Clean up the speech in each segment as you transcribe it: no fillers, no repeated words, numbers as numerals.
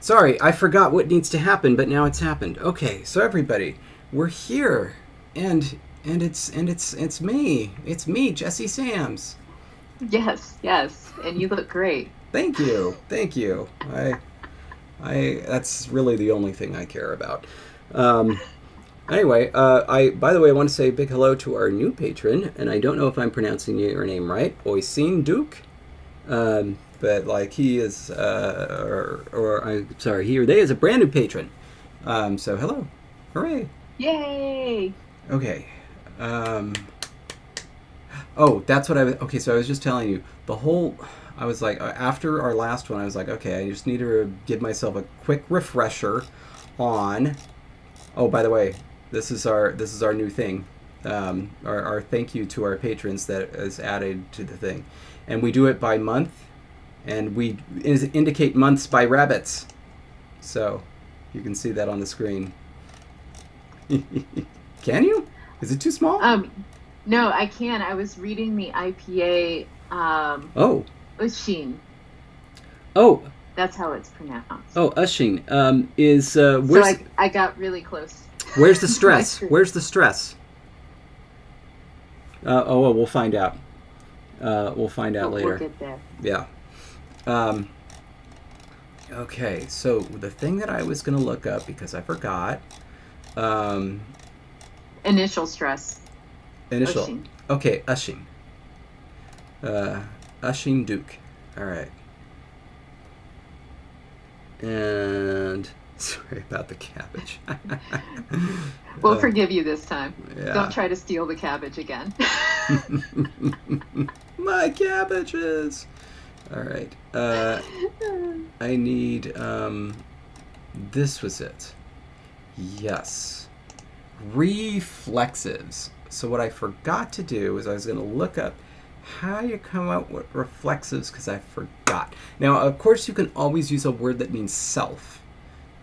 Sorry, I forgot what needs to happen, but now it's happened. Okay, so everybody, we're here, and it's me. It's me, Jesse Sams. Yes, yes, and you look great. Thank you, thank you. I that's really the only thing I care about. Um, anyway, I by the way, I want to say a big hello to our new patron, and I don't know if I'm pronouncing your name right, Oisin Duke. But like he is, or I'm sorry, he or they is a brand new patron. So hello, hooray! Yay! Okay. Um, oh, that's what I was. Okay, so I was just telling you the whole. I was like, after our last one, I was like, okay, I just need to give myself a quick refresher on. Oh, by the way, this is our new thing. Our thank you to our patrons that is added to the thing, and we do it by month, and we indicate months by rabbits. So you can see that on the screen. Can you? Is it too small? Um, no, I can. I was reading the IPA Oh, Ushin. oh, That's how it's pronounced. oh, Ushing. Is So I got really close where's the to my stress? screen. Where's the stress? Well, we'll find out. We'll find out We'll later. get there. Yeah. Um, okay, so the thing that I was going to look up because I forgot. Um, Initial stress. initial. Ushin. Okay, Ushing. Uh, Ushing Duke. All right. And sorry about the cabbage. We'll forgive you this time. Don't Yeah. try to steal the cabbage again. My cabbages. All right. I need. This was it. Yes. Reflexives. So what I forgot to do is I was going to look up how you come up with reflexives because I forgot. Now, of course, you can always use a word that means self,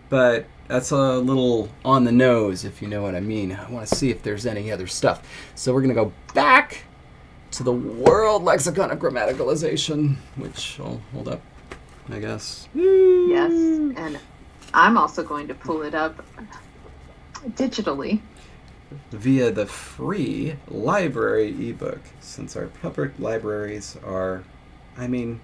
but that's a little on the nose, if you know what I mean. I want to see if there's any other stuff. So we're going to go back to the World Lexicon of Grammaticalization, which I'll hold up, I guess. Yes, and I'm also going to pull it up digitally. Via the free library ebook, since our public libraries are, I mean,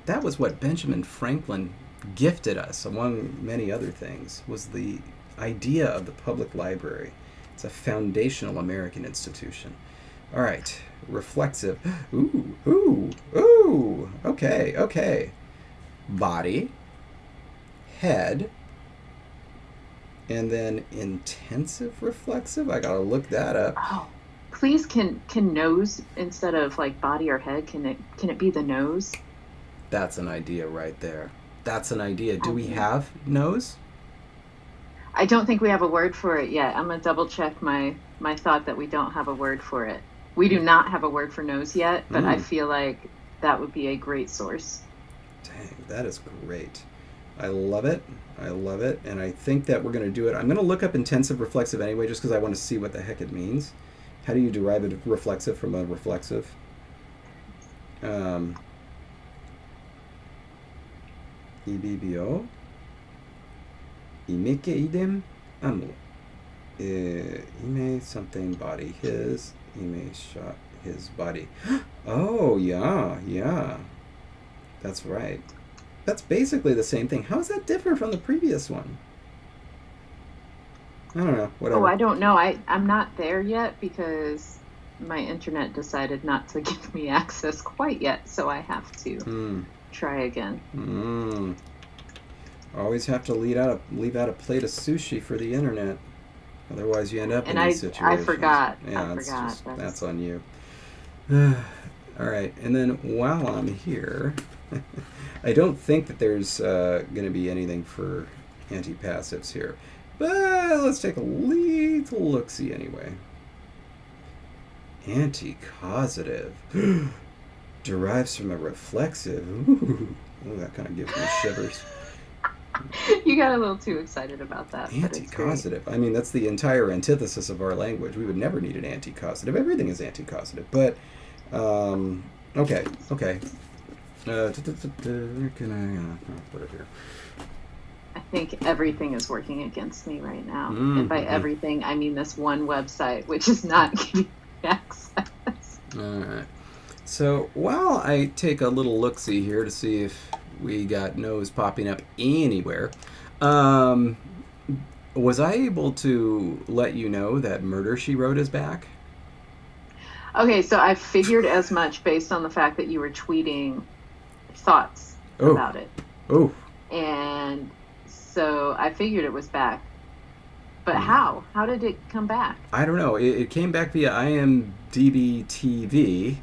that was what Benjamin Franklin gifted us, among many other things, was the idea of the public library. It's a foundational American institution. All right, reflexive. Ooh, ooh, ooh. Okay, okay. Body, head, and then intensive reflexive. I gotta look that up. Oh, please can nose instead of like body or head, can it be the nose? That's an idea right there. That's an idea. Do we Um, have nose? I don't think we have a word for it yet. I'm gonna double check my thought that we don't have a word for it. We do not have a word for nose yet, but I Mm, feel like that would be a great source. dang, that is great. I love it. I love it. And I think that we're going to do it. I'm going to look up intensive reflexive anyway, just because I want to see what the heck it means. How do you derive a reflexive from a reflexive? Um, EBBO? Imeke idem? Amo. Ime something body. His. Ime shot his body. Oh, yeah, yeah. That's right. That's basically the same thing. How is that different from the previous one? I don't know. Oh, Whatever. I don't know. I'm not there yet because my internet decided not to give me access quite yet, so I have to Hmm. try again. Hmm. Always have to leave out a plate of sushi for the internet. Otherwise, you end up in And these I situations. forgot. I Yeah, it's forgot. just that's That's on you. All right, and then while I'm here, I don't think that there's going to be anything for antipassives here, but let's take a little look-see anyway. Anticausative derives from a reflexive. Ooh, that kind of gives me shivers. you got a little too excited about that, but it's great. Anticausative. I mean, that's the entire antithesis of our language. We would never need an anticausative. Everything is anticausative. But, okay, okay. Where can I put it here? think everything is working against me right now. And by everything, I mean this one website, which is not giving me access. All right. So while I take a little look-see here to see if we got nose popping up anywhere, was I able to let you know that Murder, She Wrote is back? Okay, so I figured as much based on the fact that you were tweeting thoughts about it. Oh. And so I figured it was back. But how? How did it come back? I don't know. It came back via IMDb TV,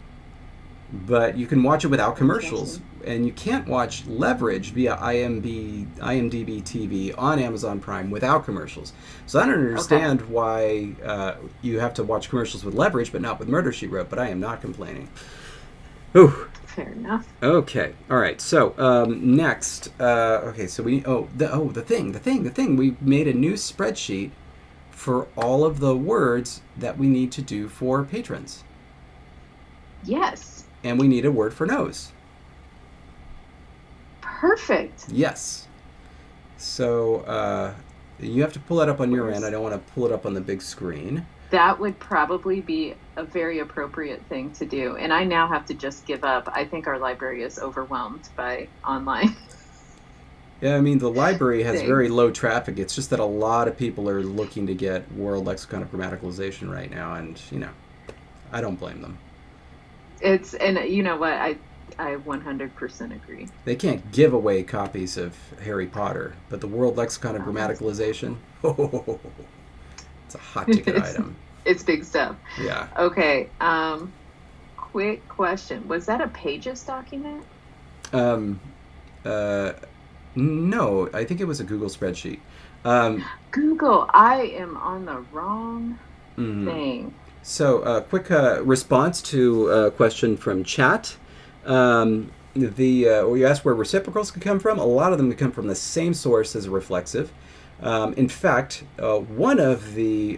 but you can watch it without commercials. And you can't watch Leverage via IMDb TV on Amazon Prime without commercials. So I don't understand why you have to watch commercials with Leverage, but not with Murder, She Wrote. But I am not complaining. Ooh. Fair enough. Okay. All right. So next, okay. So the thing. We made a new spreadsheet for all of the words that we need to do for patrons. Yes. And we need a word for nose. Perfect. Yes. So you have to pull that up on your end. I don't want to pull it up on the big screen. That would probably be a very appropriate thing to do. And I now have to just give up. I think our library is overwhelmed by online. Yeah, I mean, the library has very low traffic. It's just that a lot of people are looking to get World Lexicon of Grammaticalization right now. And, I don't blame them. And you know what? I 100% agree. They can't give away copies of Harry Potter, but the World Lexicon of Grammaticalization, it's a hot ticket item. It's big stuff. Yeah. Okay. Quick question. Was that a Pages document? No, I think it was a Google spreadsheet. Google, I am on the wrong thing. So, quick response to a question from chat. You asked where reciprocals could come from. A lot of them could come from the same source as a reflexive. In fact, one of the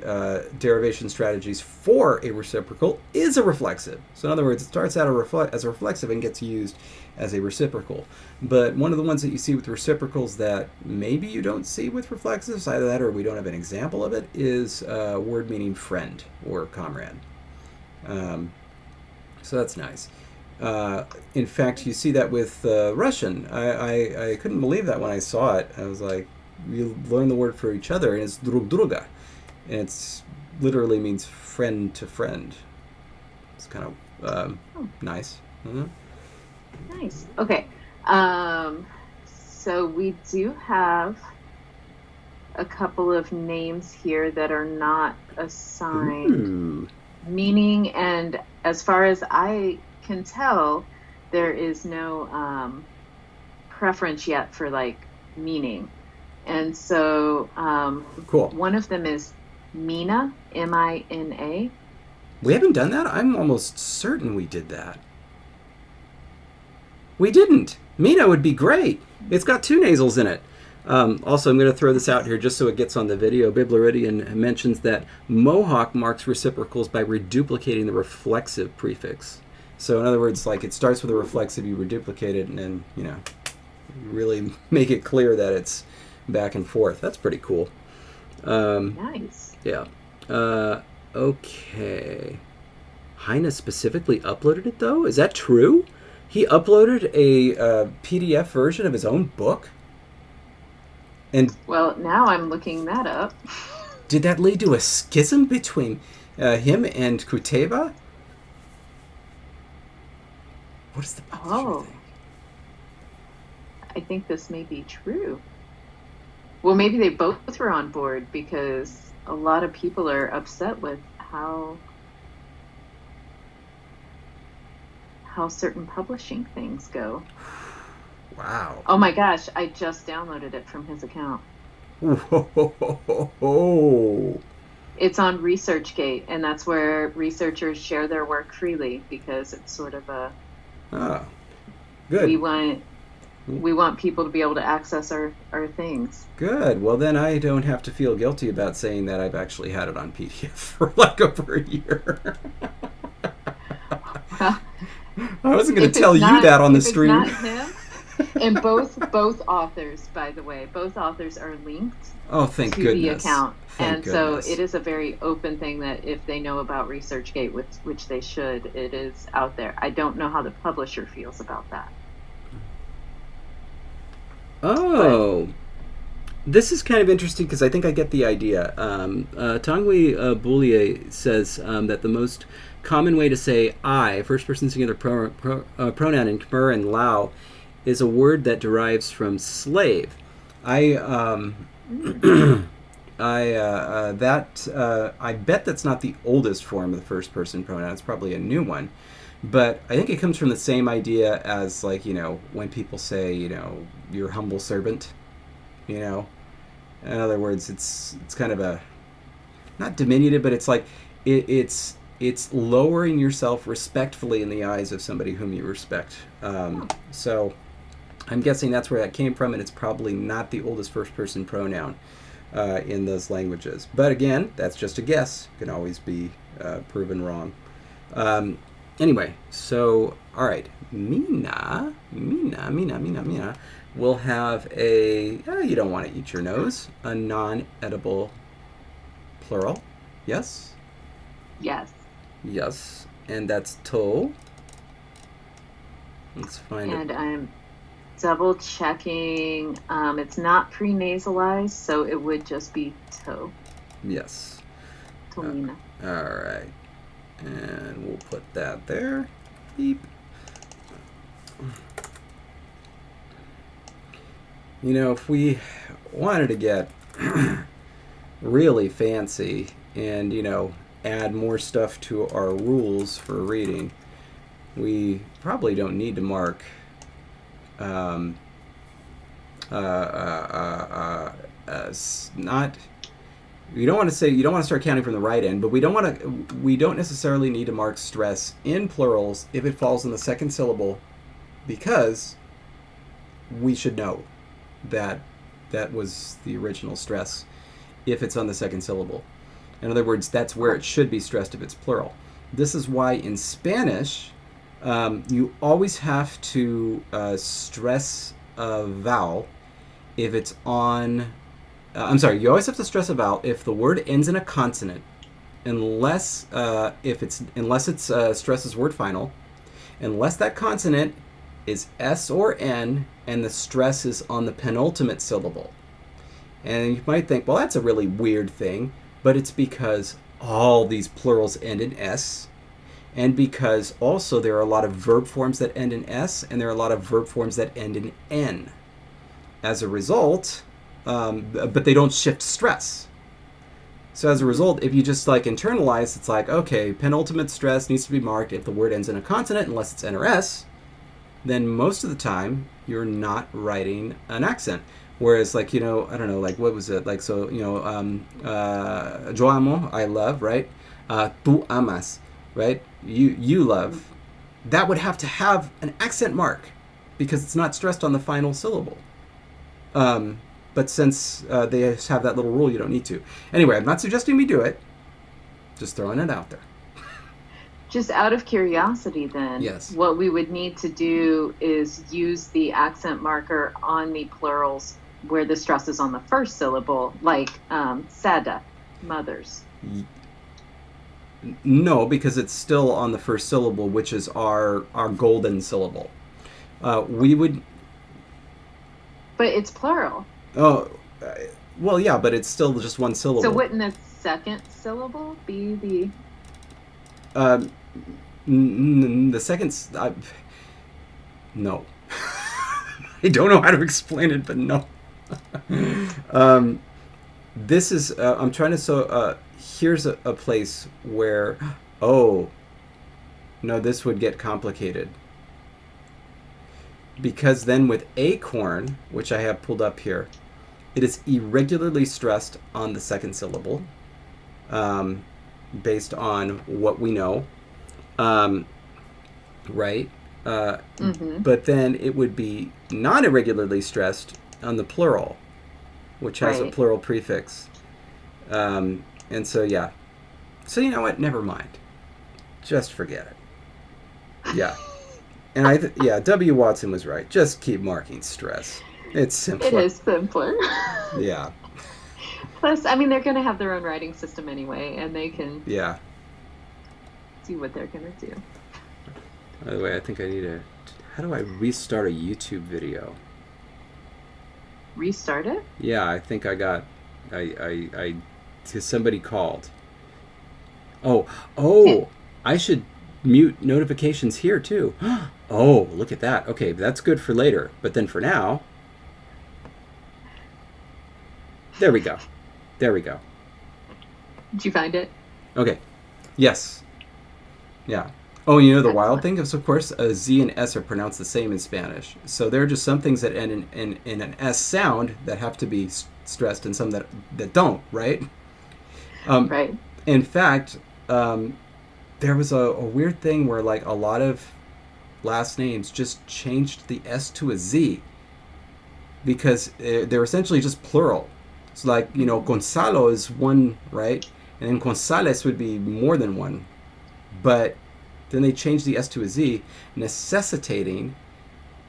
derivation strategies for a reciprocal is a reflexive. So in other words, it starts out as a reflexive and gets used as a reciprocal. But one of the ones that you see with reciprocals that maybe you don't see with reflexives, either that or we don't have an example of it, is a word meaning friend or comrade. So that's nice. In fact, you see that with Russian. I couldn't believe that when I saw it. I was like, you learn the word for each other, and it's drug druga. And it's literally means friend to friend. It's kind of nice. Mm-hmm. Nice. Okay. So we do have a couple of names here that are not assigned meaning, and as far as I can tell, there is no preference yet for meaning. And so cool. One of them is Mina, M-I-N-A. We haven't done that? I'm almost certain we did that. We didn't. Mina would be great. It's got two nasals in it. Also, I'm going to throw this out here just so it gets on the video. Biblaridian mentions that Mohawk marks reciprocals by reduplicating the reflexive prefix. So in other words, it starts with a reflexive, you reduplicate it, and then, really make it clear that it's back and forth. That's pretty cool. Nice. Yeah. Okay. Heine specifically uploaded it, though? Is that true? He uploaded a PDF version of his own book? And well, now I'm looking that up. Did that lead to a schism between him and Kuteva? What does the publisher think? I think this may be true. Well, maybe they both were on board, because a lot of people are upset with how certain publishing things go. Wow. Oh my gosh, I just downloaded it from his account. Whoa. It's on ResearchGate, and that's where researchers share their work freely, because it's sort of a... Ah, good. We want people to be able to access our things. Good. Well, then I don't have to feel guilty about saying that I've actually had it on PDF for over a year. Well, I wasn't going to tell you that on the stream. If it's not him, And both authors, by the way, both authors are linked Oh, thank to the goodness. account. Thank And so goodness. it is a very open thing that if they know about ResearchGate, which they should, it is out there. I don't know how the publisher feels about that. But Oh, this is kind of interesting because I think I get the idea. Tanguy Boulier says that the most common way to say I, first person singular pronoun in Khmer and Lao, is a word that derives from slave. I I bet that's not the oldest form of the first person pronoun. It's probably a new one, but I think it comes from the same idea as, like, when people say, your humble servant. You know, in other words, it's kind of a, not diminutive, but it's like it's lowering yourself respectfully in the eyes of somebody whom you respect. So I'm guessing that's where that came from, and it's probably not the oldest first person pronoun in those languages. But again, that's just a guess. Can always be proven wrong. Anyway, so all right, Mina will have a. You don't want to eat your nose. A non-edible plural. Yes. yes. Yes, and that's to. Let's find And it. I'm double checking. It's not pre-nasalized, so it would just be Yes. Tomina. All right, and we'll put that there. Beep. If we wanted to get really fancy and, add more stuff to our rules for reading, we probably don't need to mark not. You don't want to start counting from the right end, but we don't necessarily need to mark stress in plurals if it falls in the second syllable, because we should know that that was the original stress if it's on the second syllable. In other words, that's where it should be stressed if it's plural. This is why in Spanish, you always have to stress a vowel if it's on. You always have to stress a vowel if the word ends in a consonant, unless it's stressed as word final, unless that consonant is S or N and the stress is on the penultimate syllable. And you might think, well, that's a really weird thing, but it's because all these plurals end in S, and because also there are a lot of verb forms that end in S, and there are a lot of verb forms that end in N. As a result, but they don't shift stress. So as a result, if you just internalize, it's like, okay, penultimate stress needs to be marked if the word ends in a consonant, unless it's N or S, then most of the time you're not writing an accent. Whereas, I don't know, what was it? Yo amo, I love, right? Tú amas, right? You love. That would have to have an accent mark because it's not stressed on the final syllable. But since they have that little rule, you don't need to. Anyway, I'm not suggesting we do it. Just throwing it out there. Just out of curiosity, then, Yes. what we would need to do is use the accent marker on the plurals where the stress is on the first syllable, like sada, mothers. No, because it's still on the first syllable, which is our golden syllable. We would. But it's plural. Oh, well, yeah, but it's still just one syllable. So wouldn't the second syllable be the? The second. No. I don't know how to explain it, but no. This is. I'm trying to. So here's a place where. Oh. No, this would get complicated. Because then with acorn, which I have pulled up here, it is irregularly stressed on the second syllable, based on what we know, right? But then it would be non-irregularly stressed on the plural, which has a plural prefix. And so, yeah. So you know what? Never mind. Just forget it. Yeah. And yeah, W. Watson was right. Just keep marking stress. It's simpler. It is simpler. Yeah. Plus, I mean, they're going to have their own writing system anyway, and they can Yeah. do what they're going to do. By the way, I think I need to... How do I restart a YouTube video? Restart it? Yeah, I think I got... Somebody called. Oh! I should mute notifications here, too. Oh, look at that. Okay, that's good for later. But then for now... There we go. There we go. Did you find it? Okay. Yes. Yeah. Oh, you know the Excellent. wild thing is, of course, a Z and S are pronounced the same in Spanish. So there are just some things that end in an S sound that have to be stressed and some that don't, right? Right. In fact, there was a weird thing where like a lot of last names just changed the S to a Z because they're essentially just plural. It's like, you know, Gonzalo is one, right? And then Gonzales would be more than one. But then they changed the S to a Z, necessitating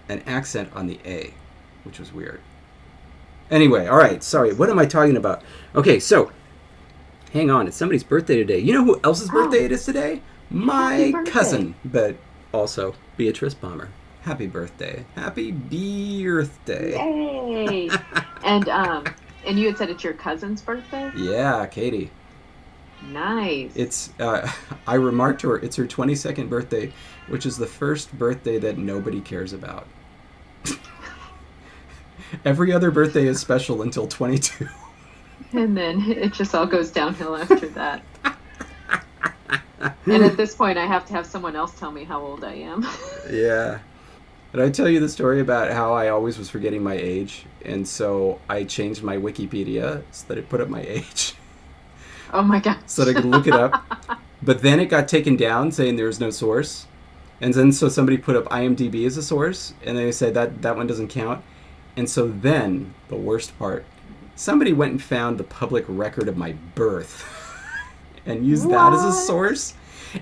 an accent on the A, which was weird. Anyway, all right, sorry. What am I talking about? Okay, so hang on. It's somebody's birthday today. You know who else's birthday it is today? My cousin, but also Beatrice Palmer. Happy birthday. Happy birthday. Yay! And you had said it's your cousin's birthday? Yeah, Katie. Nice. It's I remarked to her it's her 22nd birthday, which is the first birthday that nobody cares about. Every other birthday is special until 22. And then it just all goes downhill after that. And at this point, I have to have someone else tell me how old I am. Yeah. Did I tell you the story about how I always was forgetting my age? And so I changed my Wikipedia so that it put up my age. Oh my gosh. So that I could look it up. But then it got taken down saying there was no source. And then so somebody put up IMDb as a source. And they said that one doesn't count. And so then, the worst part, somebody went and found the public record of my birth. And used that as a source.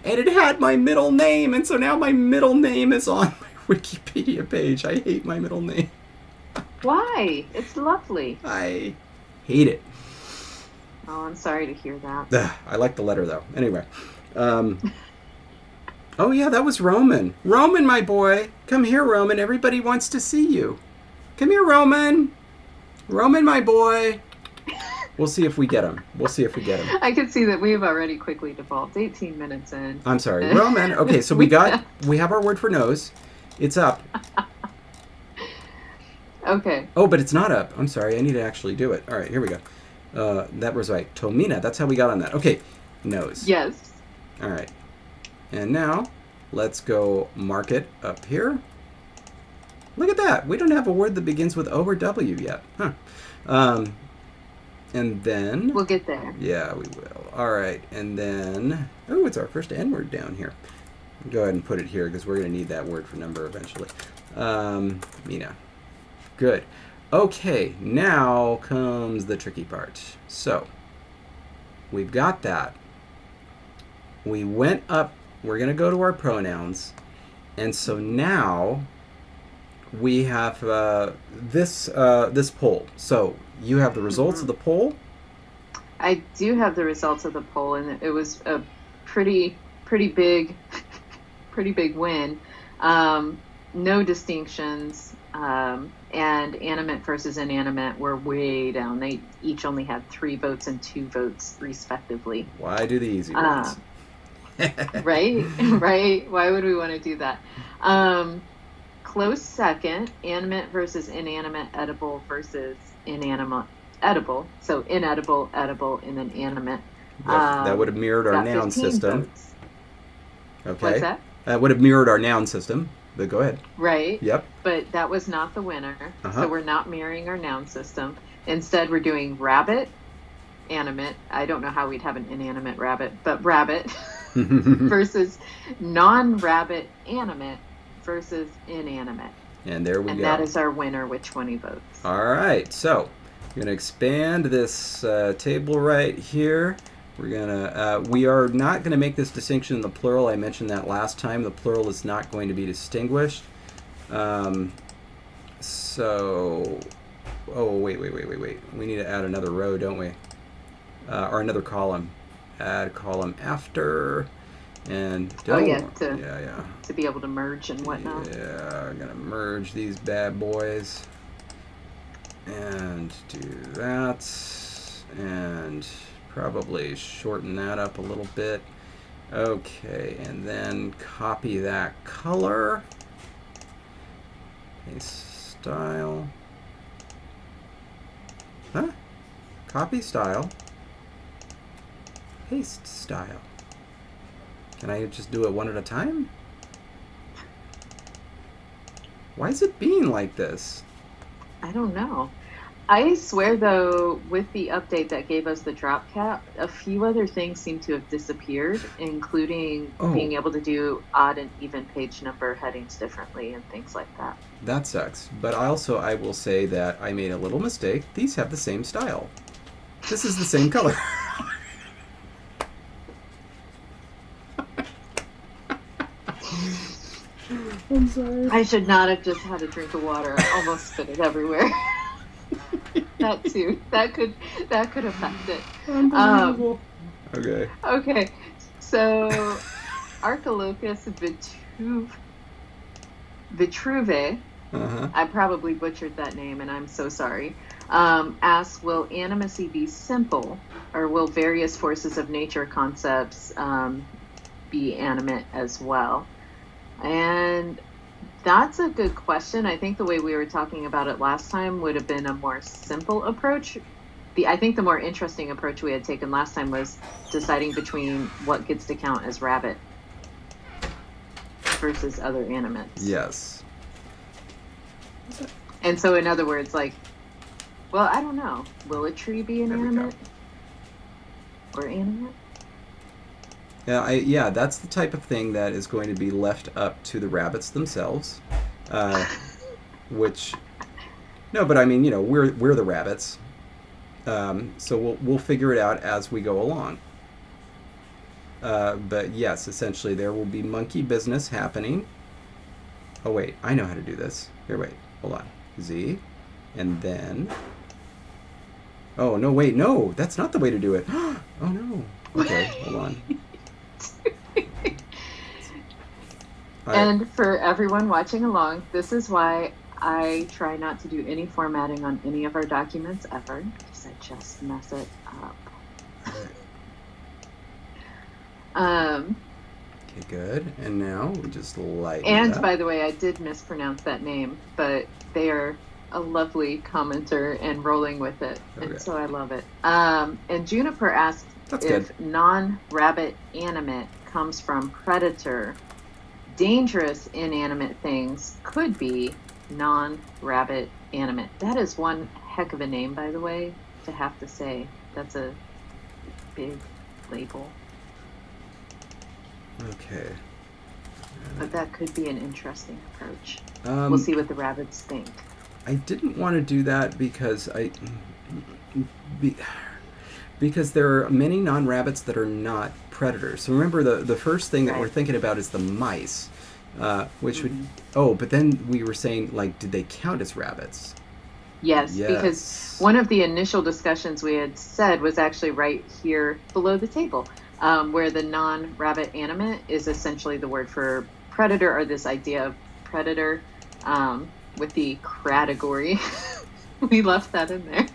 And it had my middle name. And so now my middle name is on my Wikipedia page. I hate my middle name. Why? It's lovely. I hate it. Oh, I'm sorry to hear that. I like the letter, though. Anyway. Oh, yeah, that was Roman. Roman, my boy. Come here, Roman. Everybody wants to see you. Come here, Roman. Roman, my boy. We'll see if we get him. I can see that we've already quickly devolved 18 minutes in. I'm sorry. Roman. Okay, so we have our word for nose. It's up. Okay. Oh, but it's not up. I'm sorry. I need to actually do it. All right, here we go. That was right. Tomina. That's how we got on that. Okay, nose. Yes. All right. And now, let's go mark it up here. Look at that. We don't have a word that begins with O or W yet. Huh. And then... We'll get there. Yeah, we will. All right. And then... Oh, it's our first N word down here. Go ahead and put it here because we're going to need that word for number eventually. Mina. Good. Okay, now comes the tricky part. So, we've got that. We went up. We're going to go to our pronouns. And so now we have this poll. So, you have the results of the poll? I do have the results of the poll, and it was a pretty big win. No distinctions, and animate versus inanimate were way down. They each only had 3 votes and 2 votes respectively. Why do the easy ones? Right. Why would we want to do that? Close second, animate versus inanimate, edible versus inanimate, edible. So inedible, edible, and then animate. That would have mirrored our noun 15 system. votes. Okay. What's that? That would have mirrored our noun system, but go ahead. Right. Yep. But that was not the winner. Uh-huh. So we're not mirroring our noun system. Instead, we're doing rabbit, animate. I don't know how we'd have an inanimate rabbit, but rabbit versus non-rabbit, animate versus inanimate. And there we go. And that is our winner with 20 votes. All right. So I'm going to expand this table right here. We're gonna. We are not gonna make this distinction in the plural. I mentioned that last time. The plural is not going to be distinguished. So, oh wait. We need to add another row, don't we? Or another column. Add column after, and don't. To be able to merge and whatnot. Yeah, I'm gonna merge these bad boys, and do that, and probably shorten that up a little bit. Okay, and then copy that color. Paste style. Huh? Copy style. Paste style. Can I just do it one at a time? Why is it being like this? I don't know. I swear, though, with the update that gave us the drop cap, a few other things seem to have disappeared, including being able to do odd and even page number headings differently and things like that. That sucks. But I will say that I made a little mistake. These have the same style. This is the same color. I'm sorry. I should not have just had a drink of water. I almost spit it everywhere. That too. That could affect it. Unbelievable. Okay. So, Archilochus Vitruve. I probably butchered that name, and I'm so sorry. Asks, will animacy be simple, or will various forces of nature concepts be animate as well? And that's a good question. I think the way we were talking about it last time would have been a more simple approach. I think the more interesting approach we had taken last time was deciding between what gets to count as rabbit versus other animates. Yes. And so, in other words, I don't know. Will a tree be an animate? Or animate? Yeah, that's the type of thing that is going to be left up to the rabbits themselves. Which, no, but I mean, we're the rabbits, so we'll figure it out as we go along. But yes, essentially, there will be monkey business happening. Oh wait, I know how to do this. Here, wait, hold on. Z, and then. Oh no, wait, no, that's not the way to do it. Oh no. Okay, hold on. And for everyone watching along, this is why I try not to do any formatting on any of our documents ever, because I just mess it up. Okay, good. And now we just lighten it up. And by the way, I did mispronounce that name, but they are a lovely commenter and rolling with it, and so I love it. And Juniper asked if non-rabbit animate comes from predator. Dangerous inanimate things could be non-rabbit animate. That is one heck of a name, by the way, to have to say. That's a big label. Okay. But that could be an interesting approach. We'll see what the rabbits think. I didn't want to do that because because there are many non-rabbits that are not predators. So remember, the first thing that we're thinking about is the mice, which would. Oh, but then we were saying, did they count as rabbits? Yes, because one of the initial discussions we had said was actually right here below the table, where the non-rabbit animate is essentially the word for predator, or this idea of predator, with the category. We left that in there.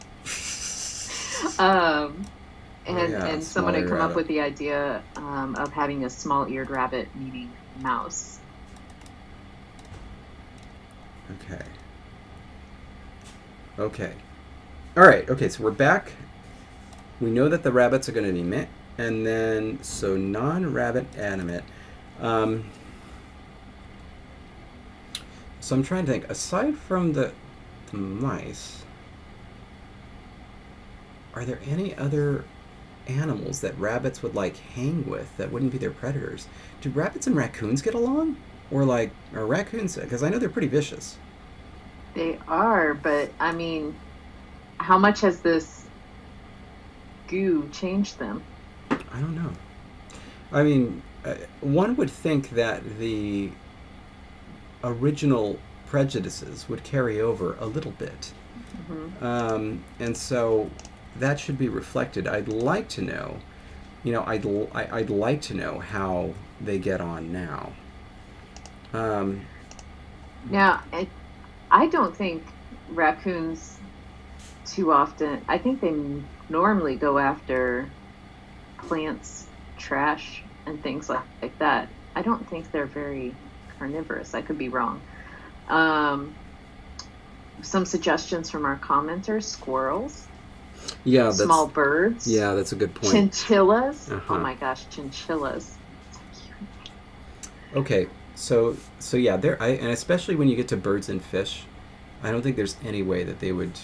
And someone had come up with the idea of having a small-eared rabbit, meaning mouse. Okay. All right. Okay, so we're back. We know that the rabbits are going to emit, and then so non-rabbit animate. So I'm trying to think. Aside from the mice, are there any other animals that rabbits would hang with that wouldn't be their predators? Do rabbits and raccoons get along? Or are raccoons, because I know they're pretty vicious. They are, but I mean, how much has this goo changed them? I don't know. I mean, one would think that the original prejudices would carry over a little bit. Hmm. And so that should be reflected. I'd like to know, I'd like to know how they get on now. Um, Now, I don't think raccoons too often. I think they normally go after plants, trash, and things like that. I don't think they're very carnivorous. I could be wrong. Um, some suggestions from our commenters: squirrels, yeah, small birds, that's a good point. chinchillas. Uh Oh huh. my gosh, chinchillas. Okay, so yeah, and especially when you get to birds and fish, I don't think there's any way that they would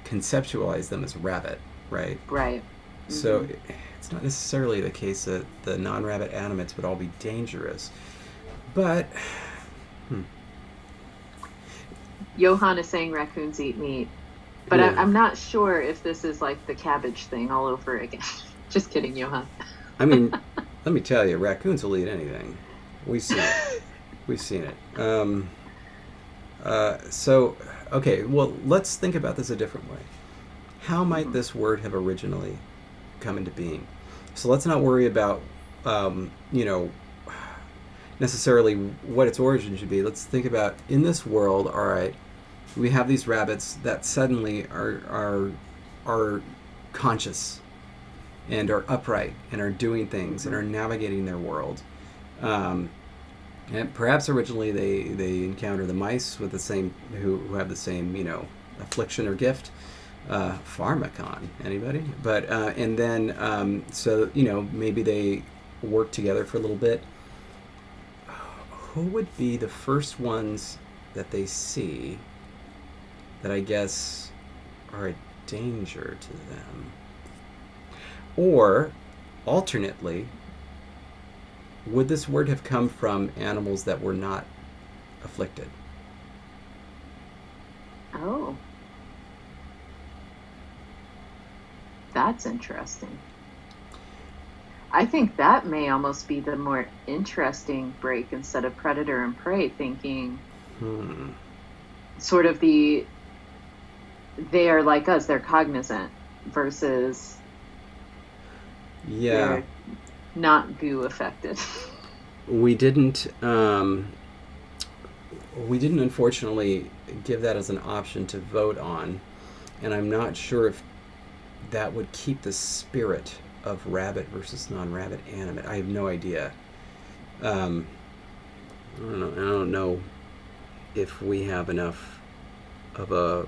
conceptualize them as rabbit, right? Right. So Hmm. it's not necessarily the case that the non-rabbit animates would all be dangerous, but hmm, Johann is saying raccoons eat meat, but yeah. I'm not sure if this is like the cabbage thing all over again. Just kidding, Johann. I mean, let me tell you, raccoons will eat anything. We've seen it. We've seen it. So, okay, well, let's think about this a different way. How might Hmm. this word have originally come into being? So let's not worry about, um, you know, necessarily what its origin should be. Let's think about in this world. All right, we have these rabbits that suddenly are conscious and are upright and are doing things and Hmm. are navigating their world. Um, and perhaps originally they encounter the mice with the same who have the same affliction or gift. Pharmacon, anybody? But and then so maybe they work together for a little bit. Who would be the first ones that they see that I guess are a danger to them? Or alternately, would this word have come from animals that were not afflicted? Oh, that's interesting. I think that may almost be the more interesting break instead of predator and prey, thinking Hmm. sort of they are like us, they're cognizant versus Yeah, they're not goo affected. we didn't. We didn't unfortunately give that as an option to vote on, and I'm not sure if that would keep the spirit of rabbit versus non-rabbit animate. I have no idea. Um, I don't know. I don't know if we have enough of a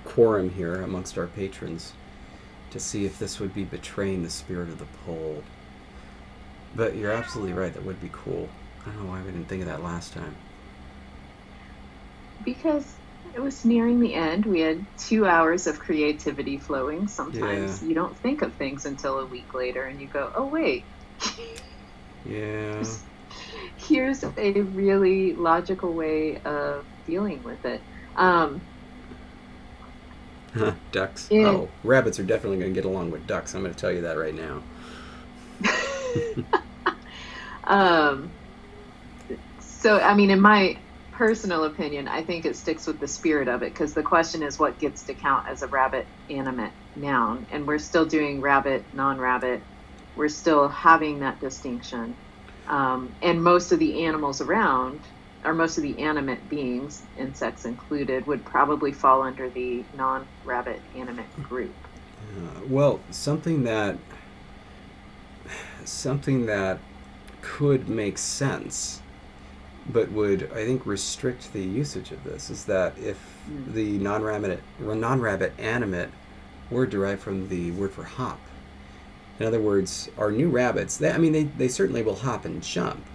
quorum here amongst our patrons to see if this would be betraying the spirit of the poll. But you're absolutely right. That would be cool. I don't know why we didn't think of that last time. Because it was nearing the end. We had 2 hours of creativity flowing. Yeah. Sometimes you don't think of things until a week later and you go, oh, wait, Yeah. here's a really logical way of dealing with it. Um, Ducks. in Oh, rabbits are definitely going to get along with ducks. I'm going to tell you that right now. um, so, I mean, in my personal opinion, I think it sticks with the spirit of it because the question is what gets to count as a rabbit animate noun. And we're still doing rabbit, non rabbit. We're still having that distinction. And most of the animals around, or most of the animate beings, insects included, would probably fall under the non rabbit animate group. Well, something that could make sense, but would I think restrict the usage of this is that if Mm. the non-rabbit animate were derived from the word for hop. In other words, our new rabbits, they certainly will hop and jump,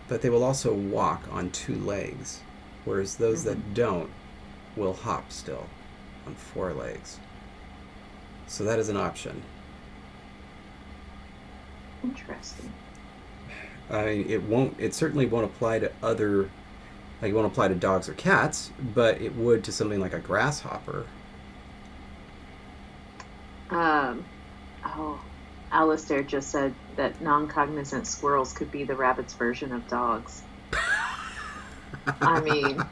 but they will also walk on two legs, whereas those Hmm. that don't will hop still on four legs. So that is an option. Interesting. I mean, it certainly won't apply to other, like it won't apply to dogs or cats, but it would to something like a grasshopper. Um, oh. Alistair just said that non-cognizant squirrels could be the rabbit's version of dogs. I mean,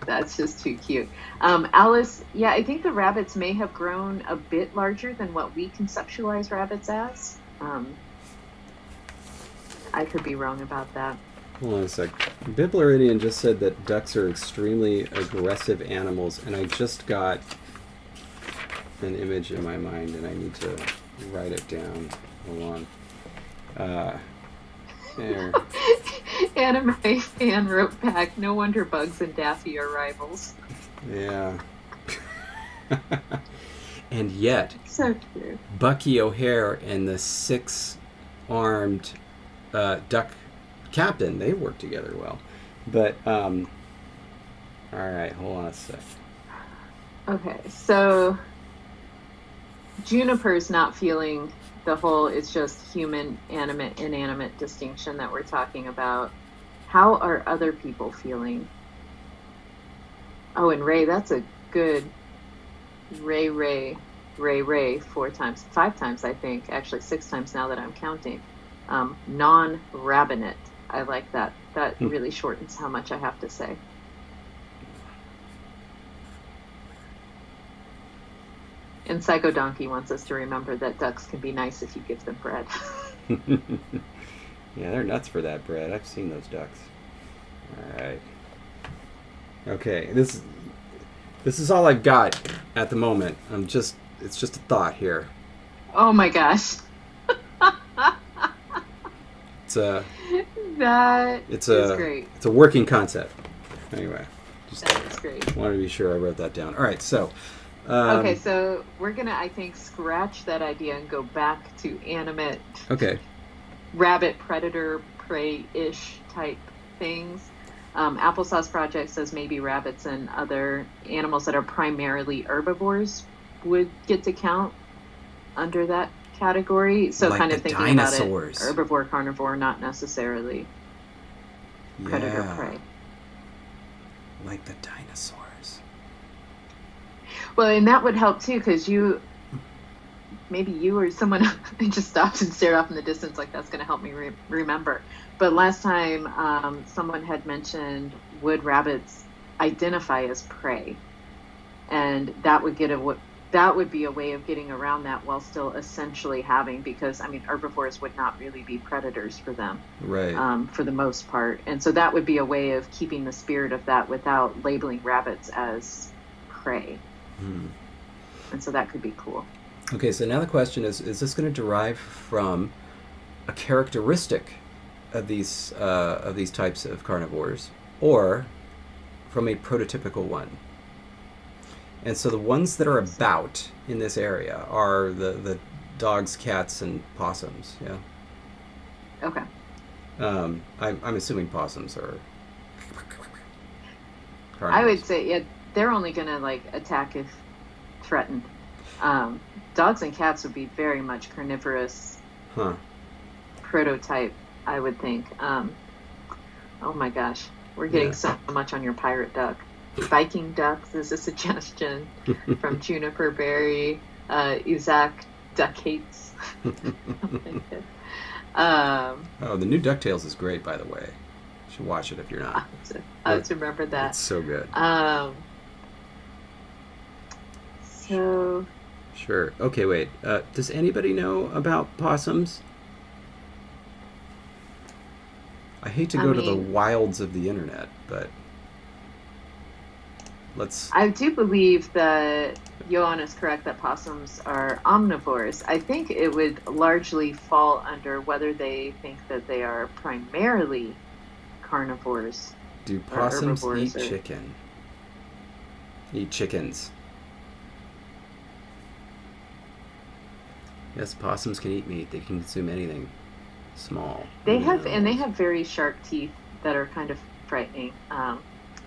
that's just too cute. Alice, yeah, I think the rabbits may have grown a bit larger than what we conceptualize rabbits as. I could be wrong about that. Hold on a sec. Biblaridian just said that ducks are extremely aggressive animals, and I just got an image in my mind, and I need to write it down. Hold on. There. Anime fan wrote back, no wonder Bugs and Daffy are rivals. Yeah. And yet, So cute. Bucky O'Hare and the six-armed duck captain, they work together well. But, all right, hold on a sec. Okay, so Juniper's not feeling the whole it's just human, animate, inanimate distinction that we're talking about. How are other people feeling? Oh, and Ray, that's a good Ray, 4 times, 5 times, I think, actually 6 times now that I'm counting. Non-rabbinate. I like that. That really shortens how much I have to say. And Psycho Donkey wants us to remember that ducks can be nice if you give them bread. Yeah, they're nuts for that bread. I've seen those ducks. All right. Okay, this is all I've got at the moment. it's just a thought here. Oh my gosh. It's great. It's a working concept. Anyway, just That is great. wanted to be sure I wrote that down. All right, so. Okay, so we're gonna, I think, scratch that idea and go back to animate. Okay. Rabbit predator prey-ish type things. Applesauce Project says maybe rabbits and other animals that are primarily herbivores would get to count under that category. So like kind of the thinking dinosaurs. about it, herbivore, carnivore, not necessarily predator prey. Like the dinosaurs. Well, and that would help too, because maybe you or someone just stopped and stared off in the distance, like that's going to help me remember. But last time someone had mentioned, would rabbits identify as prey? And that would be a way of getting around that while still essentially having, because I mean herbivores would not really be predators for them, right? For the most part, and so that would be a way of keeping the spirit of that without labeling rabbits as prey. And so that could be cool. Okay, so now the question is this going to derive from a characteristic of these types of carnivores, or from a prototypical one? And so the ones that are about in this area are the dogs, cats, and possums. Yeah. Okay. I'm assuming possums are carnivores. I would say, yeah, they're only gonna like attack if threatened. Dogs and cats would be very much carnivorous. Prototype, I would think. Oh my gosh, we're getting so much on your pirate duck. Viking ducks is a suggestion from Juniper Berry. Isaac Duck hates. Oh, the new DuckTales is great, by the way. You should watch it if you're not. I have to remember that. It's so good. So. Sure. Okay, wait. Does anybody know about possums? I hate to go to the wilds of the internet, but let's... I do believe that Johan is correct that possums are omnivores. I think it would largely fall under whether they think that they are primarily carnivores. Do possums eat chicken? Eat chickens. Yes, possums can eat meat. They can consume anything small. They have very sharp teeth that are kind of frightening.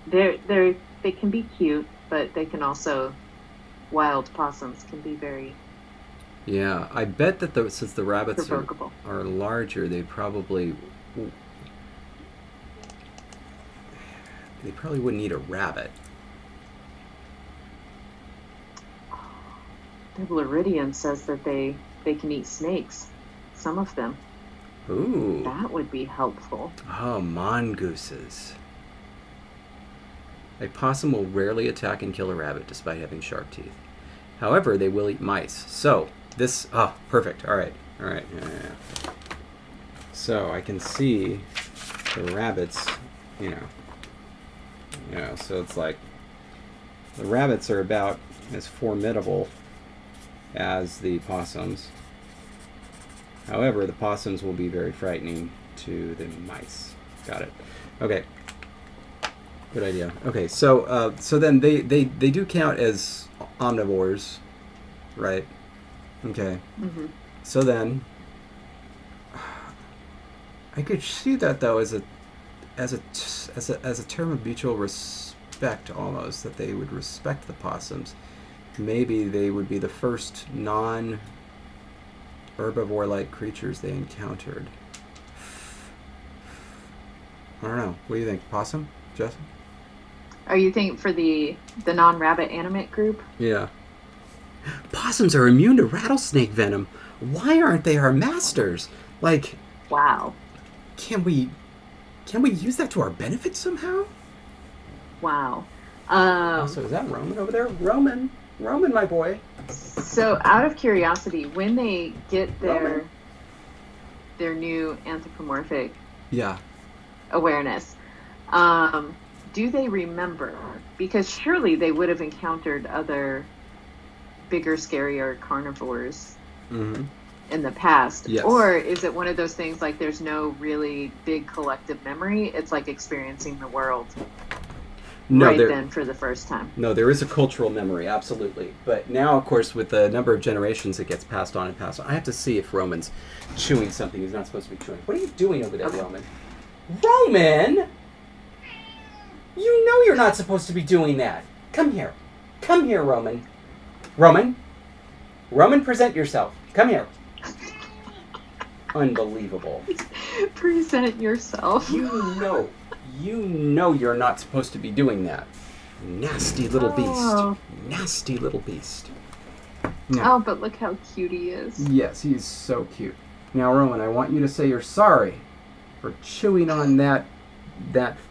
They can be cute, but they can also, wild possums can be very... Yeah, I bet that since the rabbits are larger, they probably wouldn't eat a rabbit. The Bleridian says that they can eat snakes. Some of them. Ooh. That would be helpful. Oh, mongooses. A possum will rarely attack and kill a rabbit despite having sharp teeth. However, they will eat mice. So, this... Oh, perfect. All right. Yeah. So, I can see the rabbits, so it's like the rabbits are about as formidable as the possums. However, the possums will be very frightening to the mice. Got it. Okay. Good idea. Okay, so then they do count as omnivores, right? Okay. Mm-hmm. So then, I could see that though as a term of mutual respect, almost, that they would respect the possums. Maybe they would be the first non-herbivore-like creatures they encountered. I don't know. What do you think, possum, Jess? Are you thinking for the non-rabbit animate group? Yeah. Possums are immune to rattlesnake venom. Why aren't they our masters? Like, wow. Can we use that to our benefit somehow? Wow. Also, is that Roman over there? Roman, my boy. So, out of curiosity, when they get their new anthropomorphic awareness, do they remember? Because surely they would have encountered other bigger, scarier carnivores in the past. Yes. Or is it one of those things like there's no really big collective memory? It's like experiencing the world then for the first time. No, there is a cultural memory, absolutely. But now, of course, with the number of generations, it gets passed on and passed on. I have to see if Roman's chewing something he's not supposed to be chewing. What are you doing over there, Roman? Roman! You know you're not supposed to be doing that. Come here. Come here, Roman. Roman, present yourself. Come here. Unbelievable. Present yourself. You know you're not supposed to be doing that. Nasty little beast. Nasty little beast. Now, but look how cute he is. Yes, he's so cute. Now, Roman, I want you to say you're sorry for chewing on that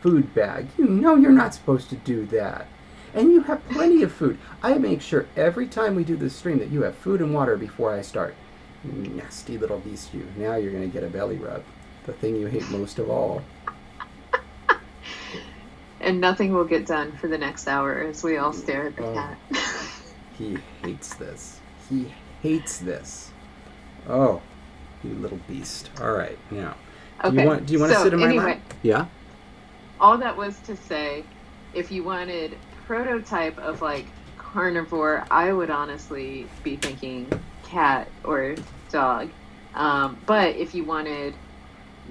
food bag. You know you're not supposed to do that. And you have plenty of food. I make sure every time we do this stream that you have food and water before I start. Nasty little beast you. Now you're going to get a belly rub. The thing you hate most of all. And nothing will get done for the next hour as we all stare at the cat. He hates this. He hates this. Oh, you little beast. All right, now. Okay. Do you want to sit in my lap? Yeah? All that was to say, if you wanted prototype of like carnivore, I would honestly be thinking cat or dog. But if you wanted,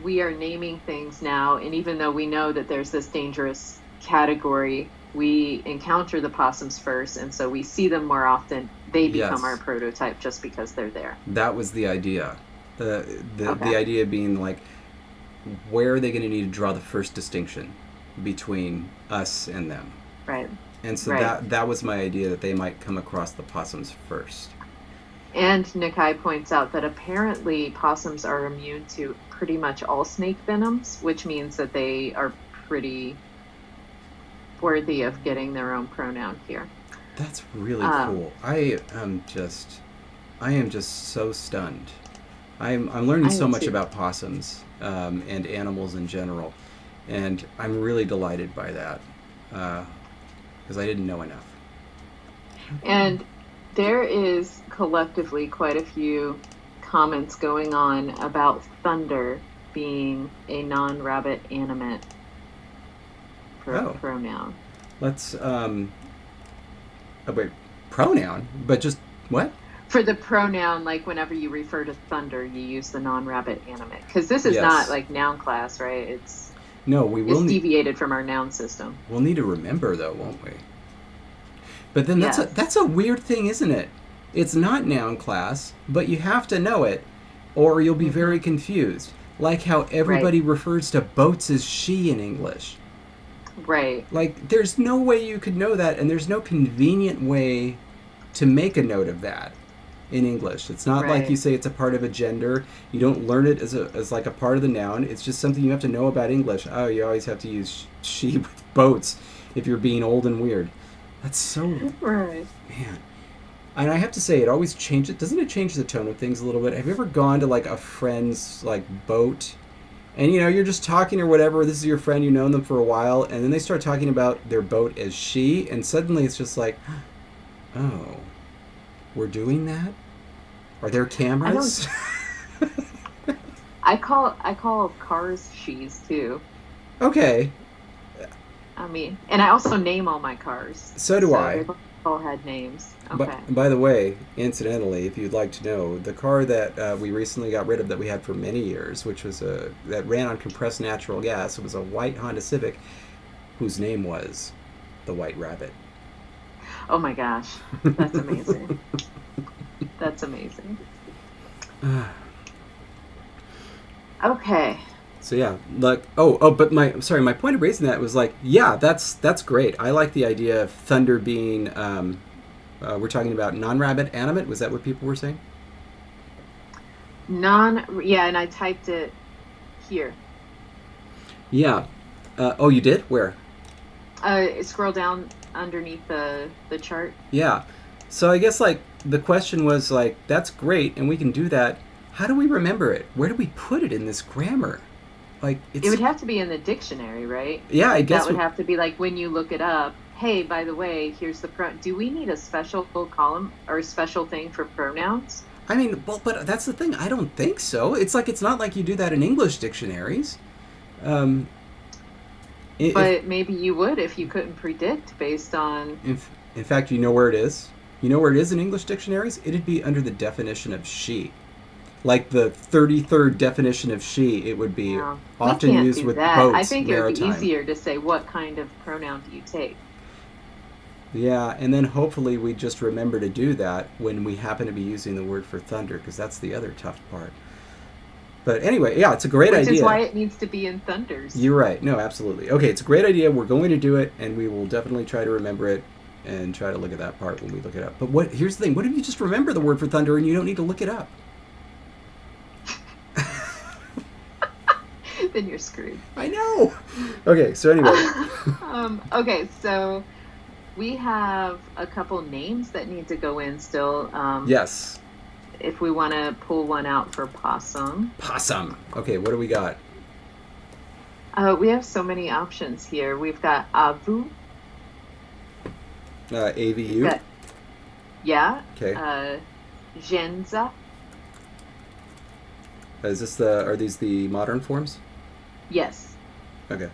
we are naming things now, and even though we know that there's this dangerous category, we encounter the possums first, and so we see them more often. They become our prototype just because they're there. That was the idea. The idea being like, where are they going to need to draw the first distinction between us and them? Right. And so that was my idea, that they might come across the possums first. And Nikai points out that apparently possums are immune to pretty much all snake venoms, which means that they are pretty worthy of getting their own pronoun here. That's really cool. I am just so stunned. I'm learning so much about possums and animals in general, and I'm really delighted by that because I didn't know enough. And there is collectively quite a few comments going on about thunder being a non-rabbit animate pronoun. Let's wait, pronoun? But just what? For the pronoun, like whenever you refer to thunder, you use the non-rabbit animate. Because this is not like noun class, right? It's deviated from our noun system. We'll need to remember though, won't we? But then that's a weird thing, isn't it? It's not noun class, but you have to know it, or you'll be very confused. Like how everybody refers to boats as she in English. Right. Like, there's no way you could know that, and there's no convenient way to make a note of that. in English. It's not like you Right. say it's a part of a gender. You don't learn it as like a part of the noun. It's just something you have to know about English. Oh, you always have to use she with boats if you're being old and weird. That's so, Right. man. And I have to say, it always changes. Doesn't it change the tone of things a little bit? Have you ever gone to like a friend's like boat, and you're just talking or whatever? This is your friend, you've known them for a while, and then they start talking about their boat as she, and suddenly it's just like, oh, we're doing that. Are there I don't. cameras? I call cars she's too. Okay, I mean, and I also name all my cars, so do so I. they've all had names. But Okay. by the way, incidentally, if you'd like to know, the car that we recently got rid of that we had for many years, which was that ran on compressed natural gas, it was a white Honda Civic, whose name was the White Rabbit. Oh my gosh, that's amazing. That's amazing. Okay. So yeah, like but my point of raising that was like, yeah, that's great. I like the idea of thunder being we're talking about non-rabbit animate. Was that what people were saying? Yeah, and I typed it here. Yeah. Oh, you did? Where? Scroll down underneath the chart. Yeah. So I guess like the question was like, that's great, and we can do that. How do we remember it? Where do we put it in this grammar? Like It it's would have to be in the dictionary, right? yeah. I Like that guess would have to be like when you look it up. Hey, by the way, here's the do we need a special column or a special thing for pronouns? I mean, well, but that's the thing. I don't think so. It's like it's not like you do that in English dictionaries. Um, if But maybe you would if you couldn't predict based on. in fact, you know where it is. You know where it is in English dictionaries? It'd be under the definition of she. Like the 33rd definition of she, it would be We often can't used do with that. I boats, think it would be maritime. easier to say what kind of pronoun do you take. Yeah, and then hopefully we just remember to do that when we happen to be using the word for thunder, because that's the other tough part. But anyway, yeah, it's a great Which is idea. why it needs to be in thunders. You're right. No, absolutely. Okay, it's a great idea. We're going to do it, and we will definitely try to remember it and try to look at that part when we look it up. But here's the thing. What if you just remember the word for thunder and you don't need to look it up? Then you're screwed. I know. Okay, so anyway. Okay, so we have a couple names that need to go in still. Yes. If we want to pull one out for possum. Possum. Okay, what do we got? We have so many options here. We've got avu. AVU. We've got, yeah. Okay. Genza. Are these the modern forms? Yes. Okay.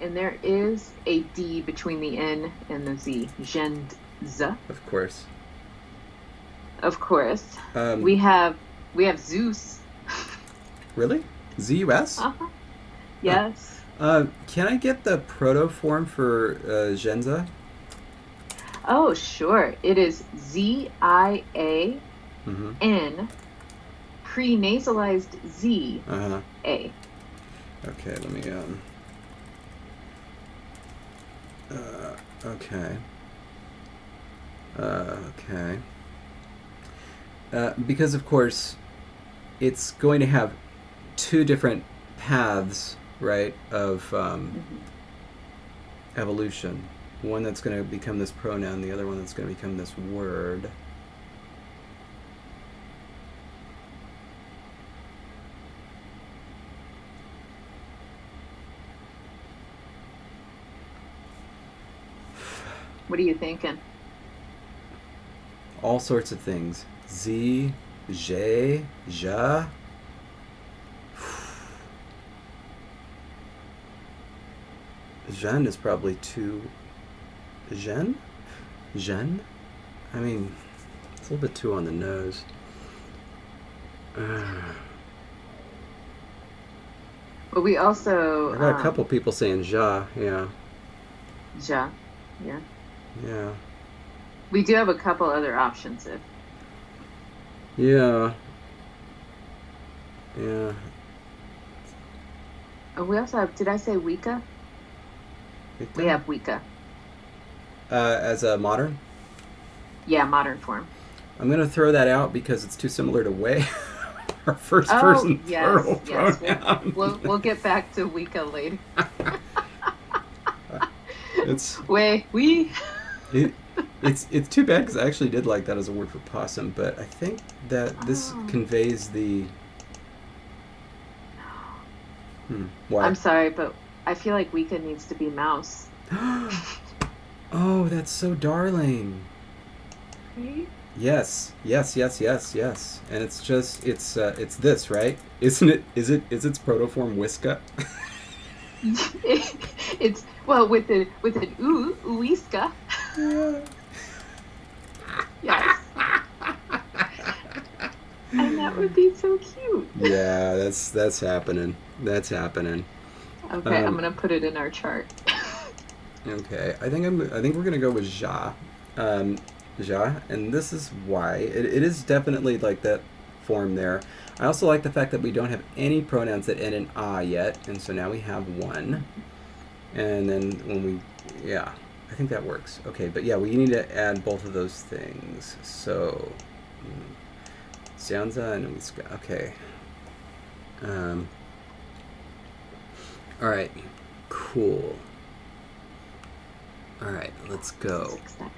And there is a D between the N and the Z. Genza. Of course. Of course. Um, We have Zeus. Really? ZUS? Uh-huh. Yes. Can I get the proto form for Genza? Oh, sure. It is ZIAN, Mm-hmm. pre-nasalized Z Uh-huh. A. Okay, let me okay. Okay. Because of course it's going to have two different paths, right, of evolution. One that's going to become this pronoun, the other one that's going to become this word. What are you thinking? All sorts of things. Z, J, Ja. Jean is probably too. Jean? Jean? I mean, it's a little bit too on the nose. But we also I got a couple people saying Ja. Yeah. Ja. Yeah. Yeah. We do have a couple other options if Yeah. Yeah. we also have, did I say Wicca? We have Wicca. As a modern? Yeah, modern form. I'm going to throw that out because it's too similar to way, our first Oh, person plural yes. pronoun. We'll get back to Wika later. It's We. it, it's too bad because I actually did like that as a word for possum, but I think that this Oh. conveys the. Why? I'm sorry, but I feel like Wika needs to be mouse. Oh, that's so darling. Right? Yes. And it's just it's this, right? Isn't it? Is its protoform Whiska? It's well with an uiska. Yeah. Yes. And that would be so cute. Yeah, that's happening. That's happening. Okay, I'm gonna put it in our chart. Okay, I think we're gonna go with ja, ja, and this is why it is definitely like that form there. I also like the fact that we don't have any pronouns that end in ah yet, and so now we have one. And then when we, yeah, I think that works. Okay, but yeah, we need to add both of those things. So, Xianza and Wiska. Okay. All right. Cool. All right, let's go. All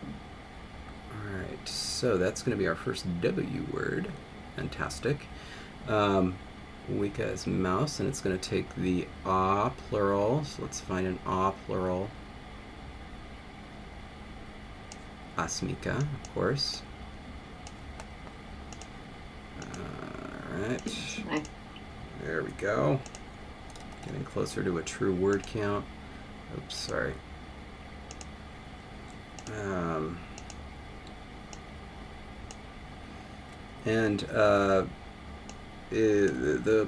right, so that's going to be our first W word. Fantastic. Wika is mouse, and it's going to take the ah plural. So let's find an ah plural. Asmika, of course. All right. There we go. Getting closer to a true word count. Oops, sorry. And the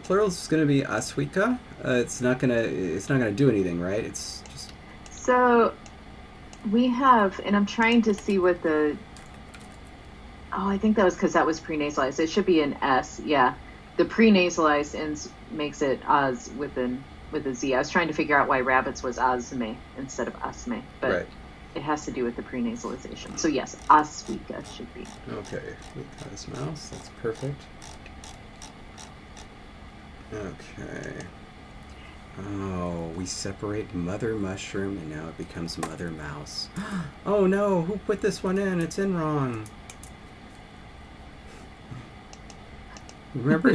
plural is going to be aswika. It's not gonna do anything, right? It's just. So we have, and I'm trying to see what the. Oh, I think that was because that was prenasalized. It should be an S. Yeah, the prenasalized ends makes it az with a Z. I was trying to figure out why rabbits was azme instead of asme, but Right. it has to do with the prenasalization. So yes, aswika should be. Okay, Wika is mouse. That's perfect. Okay. Oh, we separate mother mushroom and now it becomes mother mouse. Oh no, who put this one in? It's in wrong. Remember,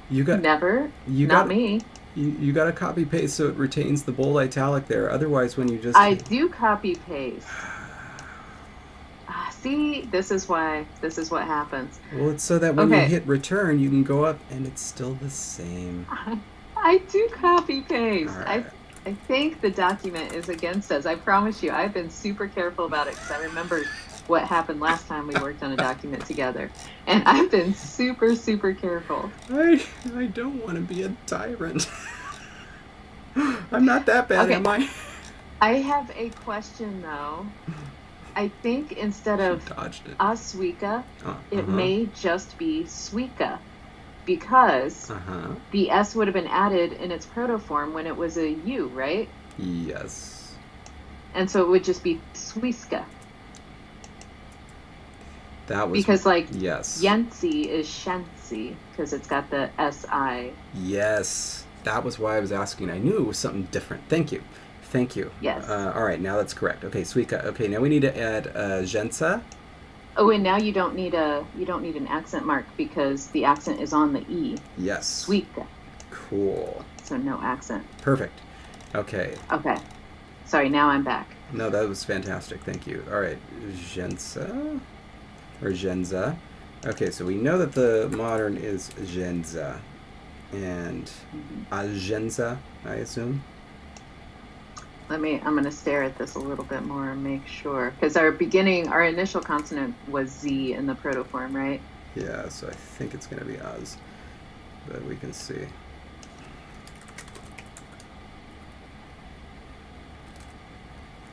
you got Never. you Not got me. you got to copy paste so it retains the bold italic there. Otherwise, when you just I do copy paste. See, this is what happens. well, it's so that when you hit return, you can go up and it's still the same. I do copy paste. Right. I think the document is against us. I promise you. I've been super careful about it because I remember what happened last time we worked on a document together. And I've been super, super careful. I don't want to be a tyrant. I'm not that bad, am I? I have a question, though. I think instead of aswika, it may just be swika, because the S would have been added in its protoform when it was a U, right? Yes. And so it would just be swiska. That was because yes. Yensi is shensi because it's got the SI. Yes, that was why I was asking. I knew it was something different. Thank you. Yes. All right, now that's correct. Okay, Swika. Okay, now we need to add Jensa. Oh, and now you don't need an accent mark because the accent is on the E. Yes. Swika. Cool. So no accent. Perfect. Okay. Okay. Sorry, now I'm back. No, that was fantastic. Thank you. All right, Jensa or Genza. Okay, so we know that the modern is Genza and Agenza, I assume. I'm going to stare at this a little bit more and make sure. Because our initial consonant was Z in the protoform, right? Yeah, so I think it's going to be Az. But we can see.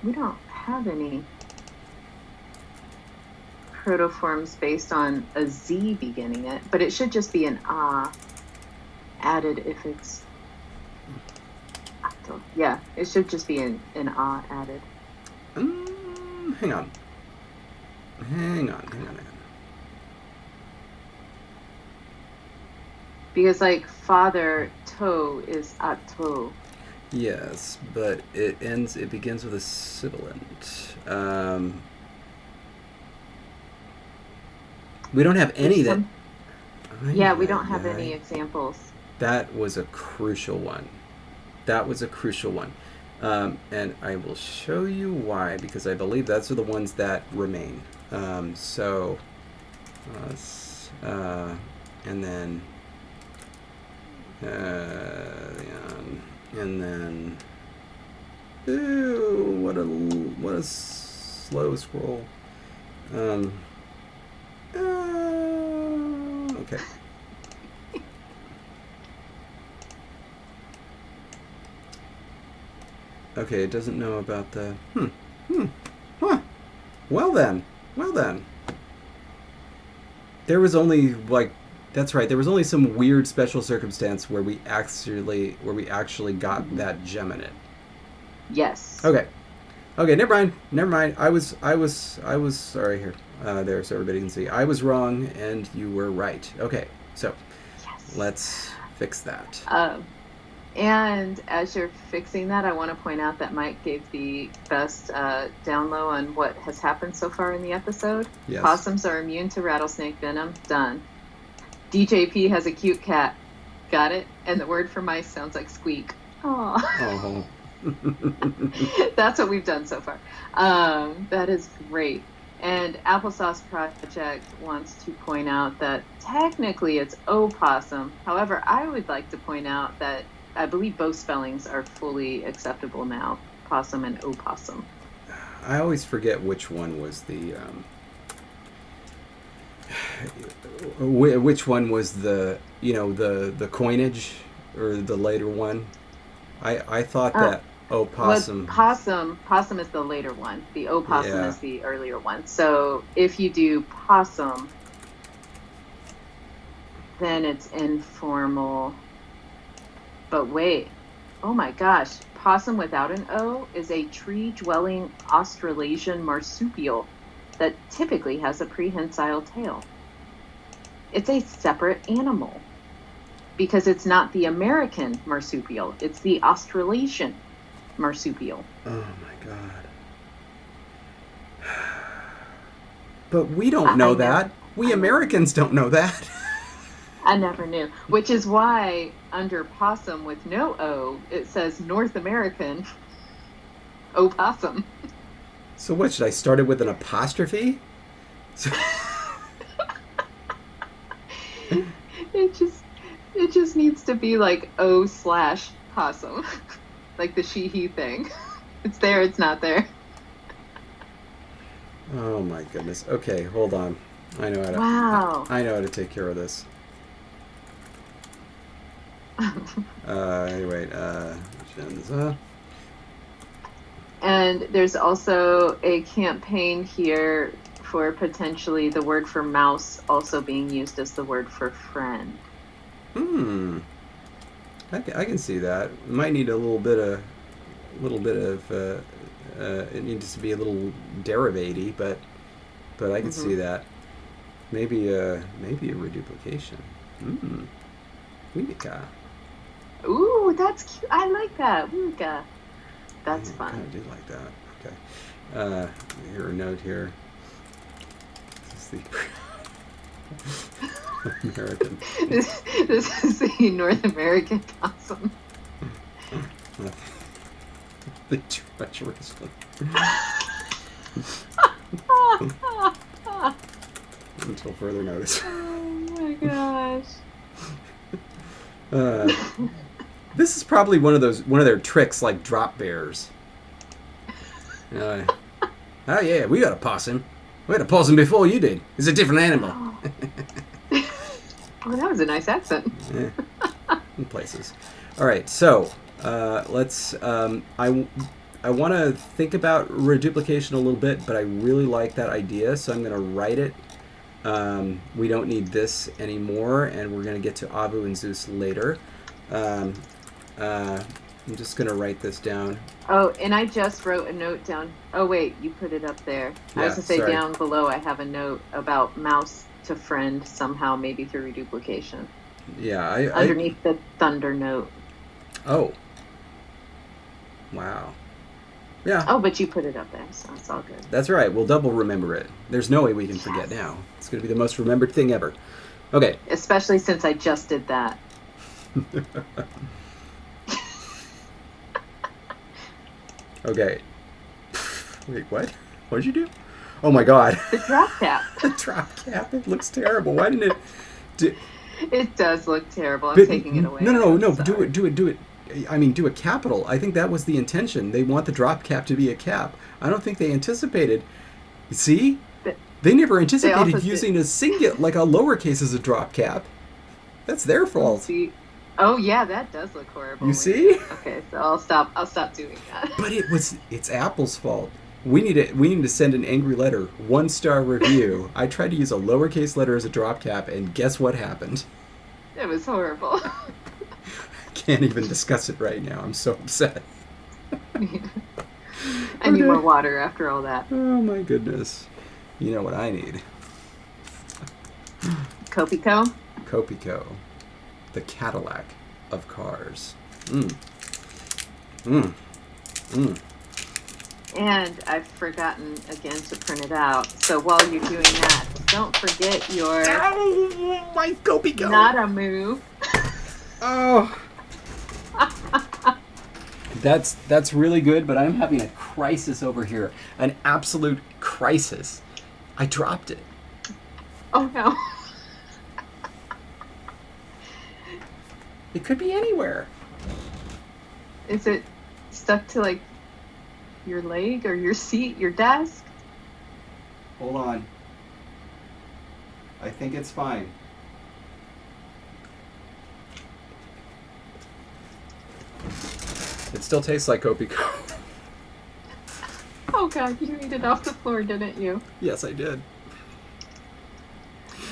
We don't have any protoforms based on a Z beginning it, but it should just be an A added if it's... Yeah, it should just be an A added. Hang on. Hang on. Because like father, toe is ato. Yes, but it begins with a sibilant. We don't have any that... Yeah, we don't have any examples. That was a crucial one. And I will show you why, because I believe those are the ones that remain. And then... and then... Ew, what a slow scroll. Okay. Okay, it doesn't know about the... Huh. Well then. There was only, like... That's right, there was only some weird special circumstance where we actually got that gem in it. Yes. Okay, never mind. I was sorry here. There, so everybody can see. I was wrong, and you were right. Okay, so yes. Let's fix that. And as you're fixing that, I want to point out that Mike gave the best down low on what has happened so far in the episode. Yes. Possums are immune to rattlesnake venom. Done. DJP has a cute cat. Got it. And the word for mice sounds like squeak. Aww. Oh. That's what we've done so far. That is great. And Applesauce Project wants to point out that technically it's opossum. However, I would like to point out that I believe both spellings are fully acceptable now, possum and opossum. I always forget which one was the the coinage or the later one. I thought that opossum. Well, possum is the later one. The opossum is the earlier one. So if you do possum, then it's informal. But wait, oh my gosh, possum without an O is a tree-dwelling Australasian marsupial that typically has a prehensile tail. It's a separate animal because it's not the American marsupial, it's the Australasian marsupial. Oh my god. But we don't know that. We Americans don't know that. I never knew. Which is why under possum with no O, it says North American opossum. So what, should I start it with an apostrophe? It just needs to be like O/possum. Like the she/he thing. It's there, it's not there. Oh my goodness. Okay, hold on. I know how to take care of this. Anyway, Genza. And there's also a campaign here for potentially the word for mouse also being used as the word for friend. I can see that. It might need a little bit of it needs to be a little derivative-y, but I can see that. Maybe a reduplication. Wika. Ooh, that's cute. I like that. Wika. That's fun. I kind of do like that. Okay. Here a note here. This is the American. This is the North American possum. The treacherous one. Until further notice. Oh my gosh. This is probably one of their tricks, like drop bears. Oh yeah, we got a possum. We had a possum before you did. It's a different animal. Oh, that was a nice accent. Yeah, in places. All right, so let's. I want to think about reduplication a little bit, but I really like that idea, so I'm going to write it. We don't need this anymore, and we're going to get to Avu and Zeus later. I'm just going to write this down. Oh, and I just wrote a note down. Oh, wait, you put it up there. I Yeah, was going to say sorry. down below I have a note about mouse to friend somehow, maybe through reduplication. Yeah, Underneath the thunder note. Oh. Wow. Yeah. Oh, but you put it up there, so it's all good. That's right. We'll double remember it. There's no way we can forget now. It's going to be the most remembered thing ever. Okay. Especially since I just did that. Okay. Wait, what? What did you do? Oh my God. The drop cap. The drop cap. It looks terrible. Why didn't it? It does look terrible. I'm taking it away. No. Do it. I mean, do a capital. I think that was the intention. They want the drop cap to be a cap. I don't think they anticipated. See? They never anticipated using a singular, like a lowercase as a drop cap. That's their fault. See? Oh yeah, that does look horrible. You see? Okay, so I'll stop doing that. But it's Apple's fault. We need to send an angry letter, 1-star review. I tried to use a lowercase letter as a drop cap, and guess what happened? It was horrible. Can't even discuss it right now. I'm so upset. I need more water after all that. Oh my goodness. You know what I need? Copico? Copico. The Cadillac of cars. And I've forgotten again to print it out. So while you're doing that, don't forget your Oh, my Copico. not a move. Oh. That's really good, but I'm having a crisis over here. An absolute crisis. I dropped it. Oh no. It could be anywhere. Is it stuck to like your leg or your seat, your desk? Hold on. I think it's fine. It still tastes like Copico. Oh god, you ate it off the floor, didn't you? Yes, I did.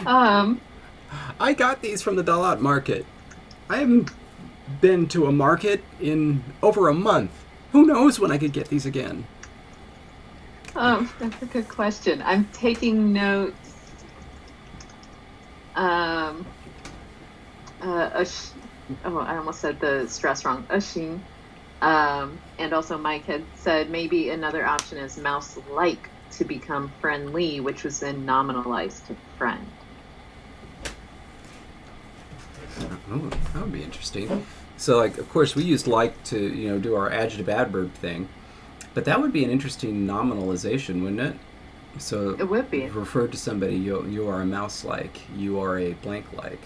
I got these from the Dalat market. I haven't been to a market in over a month. Who knows when I could get these again? That's a good question. I'm taking notes. I almost said the stress wrong. Ashin. And also Mike had said maybe another option is mouse-like to become friendly, which was then nominalized to friend. Oh, that would be interesting. So, like, of course, we used like to, do our adjective adverb thing, but that would be an interesting nominalization, wouldn't it? So it would be. Refer to somebody, you are a mouse-like, you are a blank-like.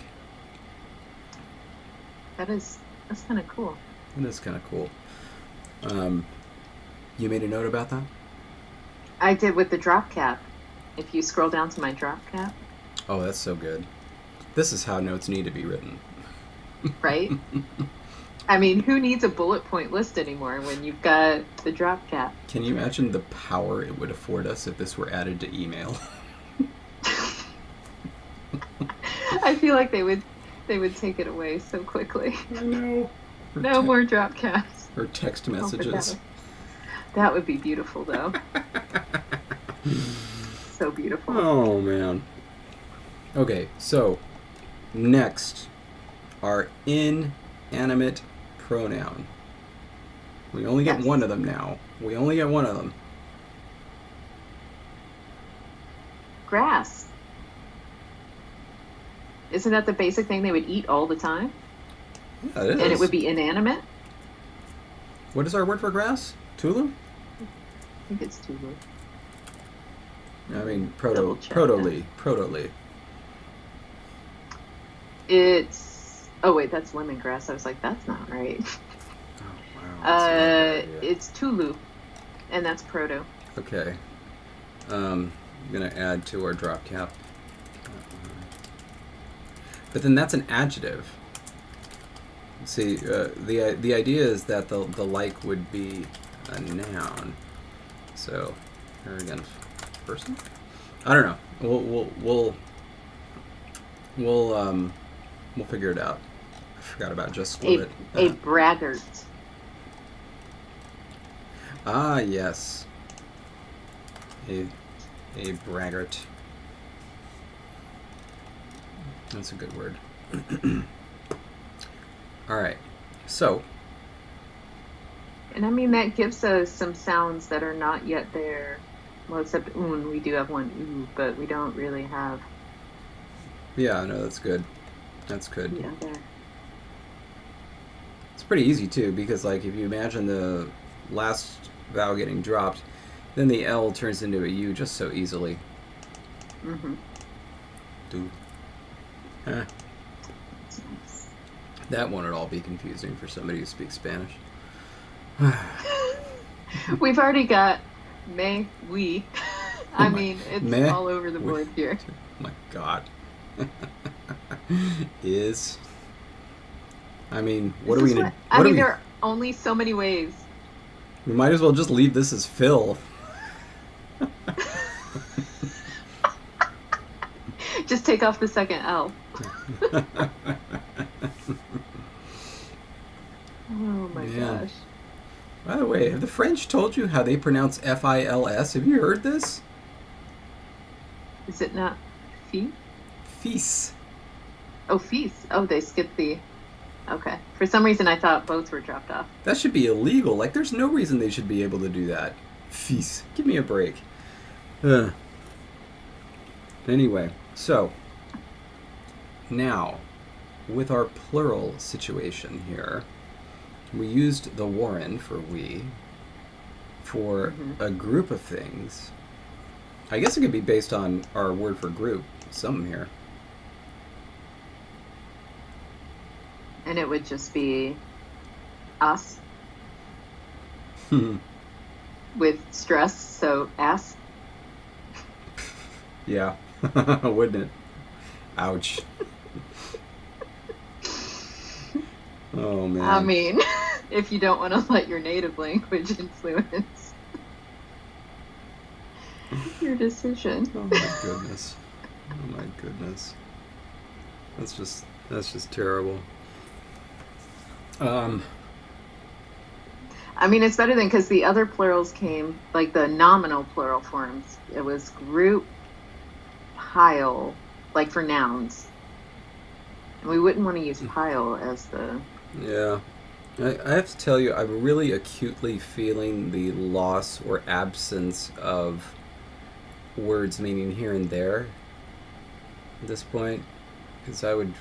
That's kind of cool. That is kind of cool. You made a note about that? I did with the drop cap. If you scroll down to my drop cap. Oh, that's so good. This is how notes need to be written. Right? I mean, who needs a bullet point list anymore when you've got the drop cap? Can you imagine the power it would afford us if this were added to email? I feel like they would take it away so quickly. I know. No more drop caps. Or text messages. That would be beautiful, though. So beautiful. Oh, man. Okay, so next, our inanimate pronoun. We only get one of them now. We only get one of them. Grass. Isn't that the basic thing they would eat all the time? Yeah, it is. And it would be inanimate? What is our word for grass? Tulu? I think it's Tulu. I mean, proto-ly. It's... Oh, wait, that's lemongrass. I was like, that's not right. Oh, wow. It's Tulu, and that's proto. Okay. I'm going to add to our drop cap. But then that's an adjective. See, the idea is that the like would be a noun. So, here again, person? I don't know. We'll figure it out. I forgot about just split it. A braggart. Ah, yes. A braggart. That's a good word. All right. So. And I mean, that gives us some sounds that are not yet there. Well, except un, we do have one ooh, but we don't really have. Yeah, no, that's good. That's good. The other. It's pretty easy too, because like if you imagine the last vowel getting dropped, then the L turns into a U just so easily. Mm-hmm. Do. Huh. That's nice. That won't at all be confusing for somebody who speaks Spanish. We've already got me, we. I mean, it's me, all over the board here. Oh my God. Is. I mean, what are we gonna? I mean, there are only so many ways. We might as well just leave this as Phil. Just take off the second L. Oh my gosh. By the way, have the French told you how they pronounce F-I-L-S? Have you heard this? Is it not fee? Fils. Oh, feast. Oh, they skipped the... Okay. For some reason, I thought both were dropped off. That should be illegal. Like, there's no reason they should be able to do that. Fils. Give me a break. Anyway, so... Now, with our plural situation here, we used the Warren for we for a group of things. I guess it could be based on our word for group, some here. And it would just be us with stress, so ass. Yeah, wouldn't it? Ouch. Oh, man. I mean, if you don't want to let your native language influence your decision. Oh my goodness. Oh my goodness. That's just terrible. I mean, it's better than, because the other plurals came, like the nominal plural forms. It was group, pile, like for nouns. And we wouldn't want to use pile as the... Yeah. I have to tell you, I'm really acutely feeling the loss or absence of words meaning here and there at this point. Because I want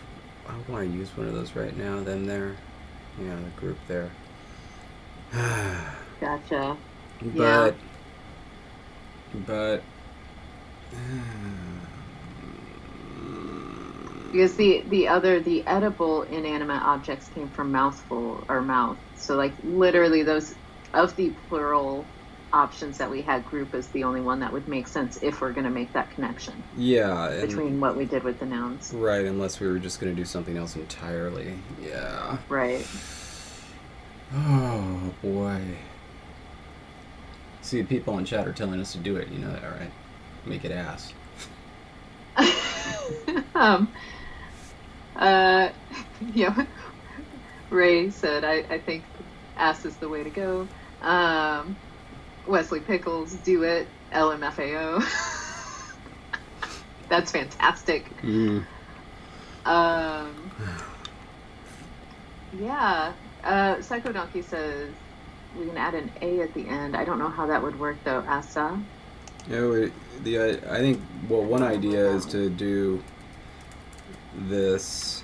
to use one of those right now, them there. Yeah, the group there. Gotcha. But because the edible inanimate objects came from mouthful or mouth. So like literally those of the plural options that we had, group is the only one that would make sense if we're going to make that connection. Yeah. Between what we did with the nouns. Right, unless we were just going to do something else entirely. Yeah. Right. Oh, boy. See, people in chat are telling us to do it. You know that, right? Make it ass. Yeah. Ray said, I think ass is the way to go. Wesley Pickles, do it. LMFAO. That's fantastic. Yeah. Psycho Donkey says we can add an A at the end. I don't know how that would work though. Asa. Yeah, I think, well, one idea is to do this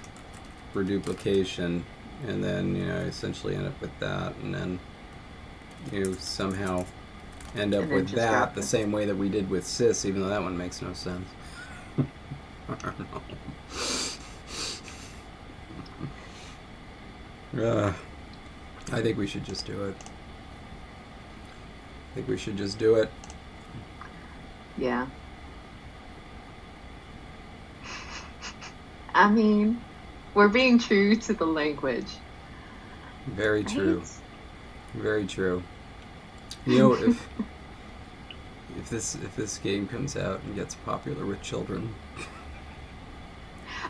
for duplication, and then, essentially end up with that, and then, somehow end up with that the same way that we did with cis, even though that one makes no sense. I don't know. I think we should just do it. Yeah. I mean, we're being true to the language. Very true. Right? Very true. If this game comes out and gets popular with children.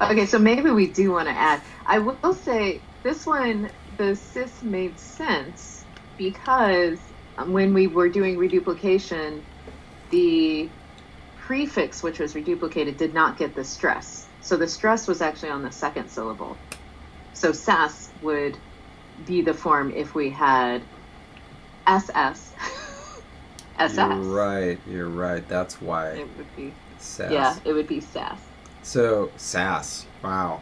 Okay, so maybe we do want to add. I will say this one, the cis made sense because when we were doing reduplication, the prefix, which was reduplicated, did not get the stress. So the stress was actually on the second syllable. So sass would be the form if we had SS. SS. You're right. That's why. It would be sass. Yeah, it would be sass. So, sass. Wow.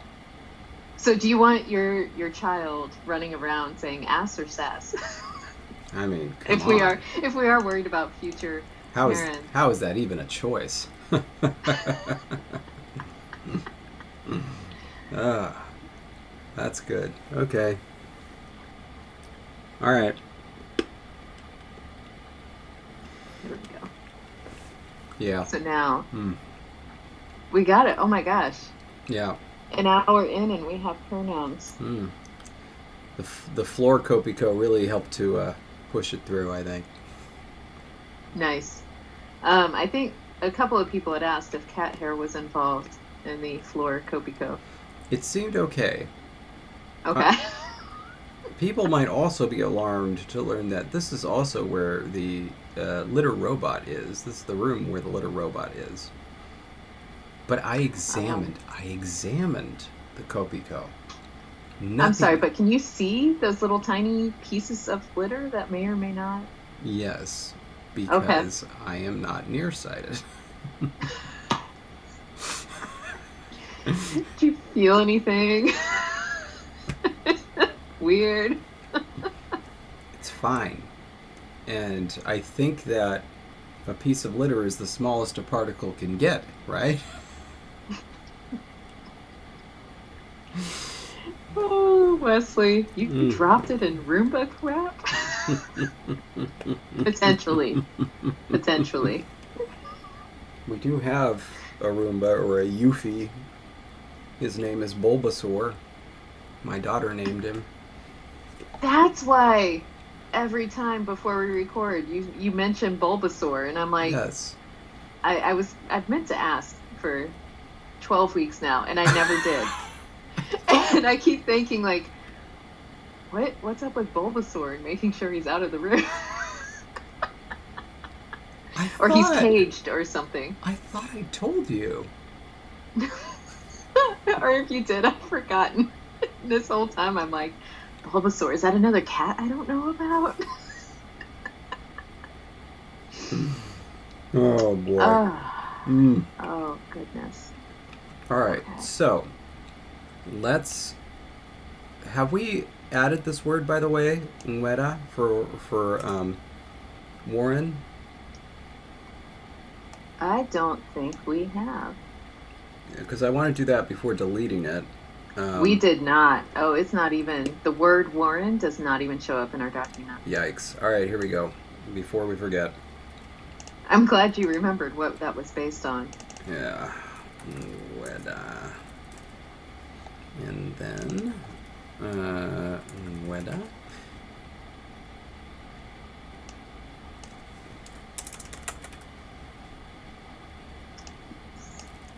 So do you want your child running around saying ass or sass? I mean, if we are worried about future parents. How is that even a choice? That's good. Okay. All right. Here we go. Yeah. So now we got it. Oh my gosh. Yeah. An hour in and we have pronouns. The floor Copico really helped to push it through, I think. Nice. I think a couple of people had asked if cat hair was involved in the floor Copico. It seemed okay. Okay. People might also be alarmed to learn that this is also where the litter robot is. This is the room where the litter robot is. But I examined the Copico. I'm sorry, but can you see those little tiny pieces of litter that may or may not? Yes, because I am not nearsighted. Did you feel anything? Weird. It's fine. And I think that a piece of litter is the smallest a particle can get, right? Oh, Wesley, you dropped it in Roomba crap? Potentially. We do have a Roomba or a Yuffie. His name is Bulbasaur. My daughter named him. That's why every time before we record, you mention Bulbasaur, and I'm like, yes. I've meant to ask for 12 weeks now, and I never did. And I keep thinking, like, what's up with Bulbasaur and making sure he's out of the room? Or he's caged or something. I thought I told you. Or if you did, I've forgotten. This whole time I'm like, Bulbasaur, is that another cat I don't know about? Oh, boy. Oh, goodness. All right, so have we added this word, by the way, Nweta, for Warren? I don't think we have. Because I want to do that before deleting it. We did not. Oh, it's not even. The word Warren does not even show up in our document. Yikes. All right, here we go. Before we forget. I'm glad you remembered what that was based on. Yeah. Nweta. And then Nweta.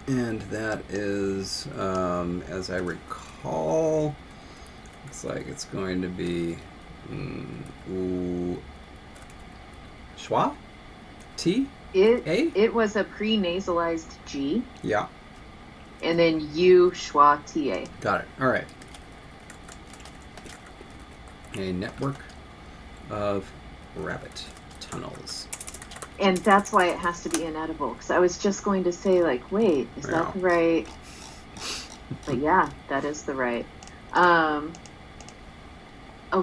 And that is, as I recall, looks like it's going to be schwa? T? A? It was a pre-nasalized G. Yeah. And then U, schwa, TA. Got it. All right. A network of rabbit tunnels. And that's why it has to be inedible. Because I was just going to say, like, wait, is that the right? But yeah, that is the right. Oh,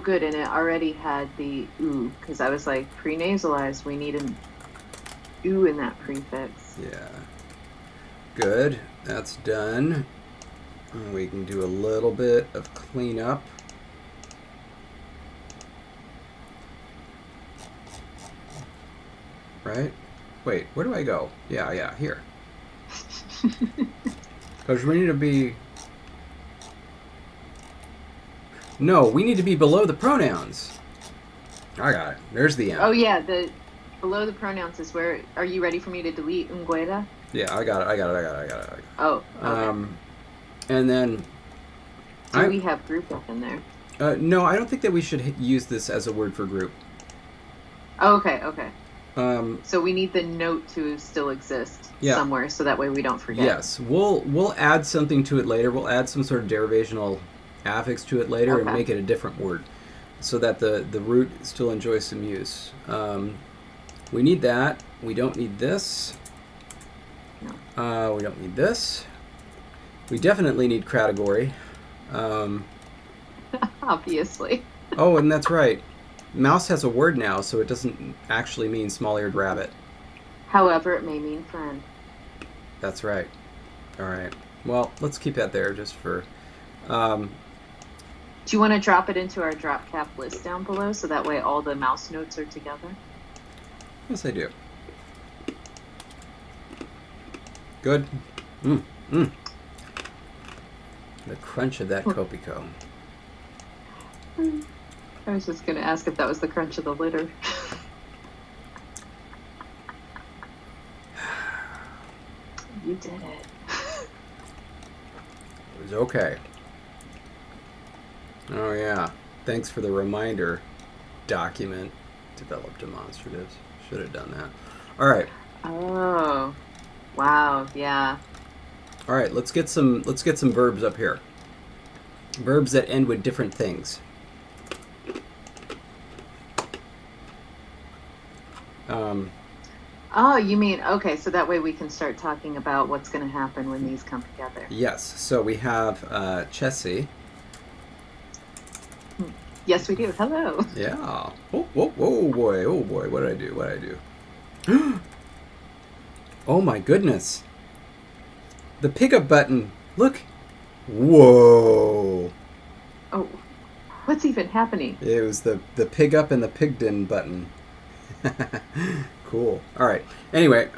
good. And it already had the oo. Because I was like, pre-nasalized, we need an oo in that prefix. Yeah. Good. That's done. We can do a little bit of cleanup. Right? Wait, where do I go? Yeah, here. Because we need to be... No, we need to be below the pronouns. I got it. There's the end. Oh, yeah, below the pronouns is where... Are you ready for me to delete Ngueda? Yeah, I got it. Oh, okay. And then... Do we have group up in there? No, I don't think that we should use this as a word for group. Oh, okay, okay. Um, So we need the note to still exist yeah. somewhere, so that way we don't forget. Yes. We'll add something to it later. We'll add some sort of derivational affix to it later and Okay. make it a different word, so that the root still enjoys some use. We need that. We don't need this. No. We don't need this. We definitely need category. Um, Obviously. oh, and that's right. Mouse has a word now, so it doesn't actually mean small-eared rabbit. However, it may mean friend. That's right. All right. Well, let's keep that there just for... Um, Do you want to drop it into our drop cap list down below, so that way all the mouse notes are together? yes, I do. Good. Mm, mm. The crunch of that Kopiko. I was just going to ask if that was the crunch of the litter. You did it. It was okay. Oh, yeah. Thanks for the reminder. Document. Develop demonstratives. Should have done that. All right. Oh. Wow, yeah. All right, let's get some verbs up here. Verbs that end with different things. Oh, you mean, okay, so that way we can start talking about what's going to happen when these come together. Yes, so we have Chessie. Yes, we do. Hello. Yeah. Oh boy, what did I do? Oh my goodness. The pickup button. Look. Whoa. Oh, what's even happening? It was the pig up and the pigden button. Cool. All right. Anyway,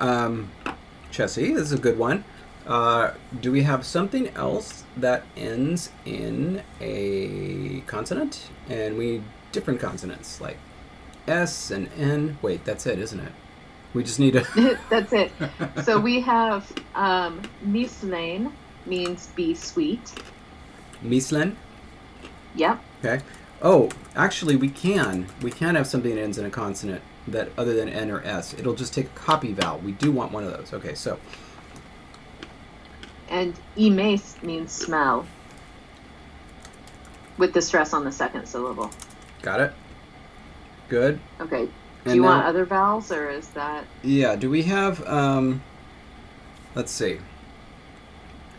Chessie is a good one. Do we have something else that ends in a consonant? And we need different consonants, like S and N. Wait, that's it, isn't it? We just need a... That's it. So we have Mislaine means be sweet. Mislen? Yep. Okay. Oh, actually, we can have something that ends in a consonant that other than N or S. It'll just take a copy vowel. We do want one of those. Okay, so... And imes means smell, with the stress on the second syllable. Got it. Good. Okay. Do And you now, want other vowels, or is that... Yeah, do we have... let's see.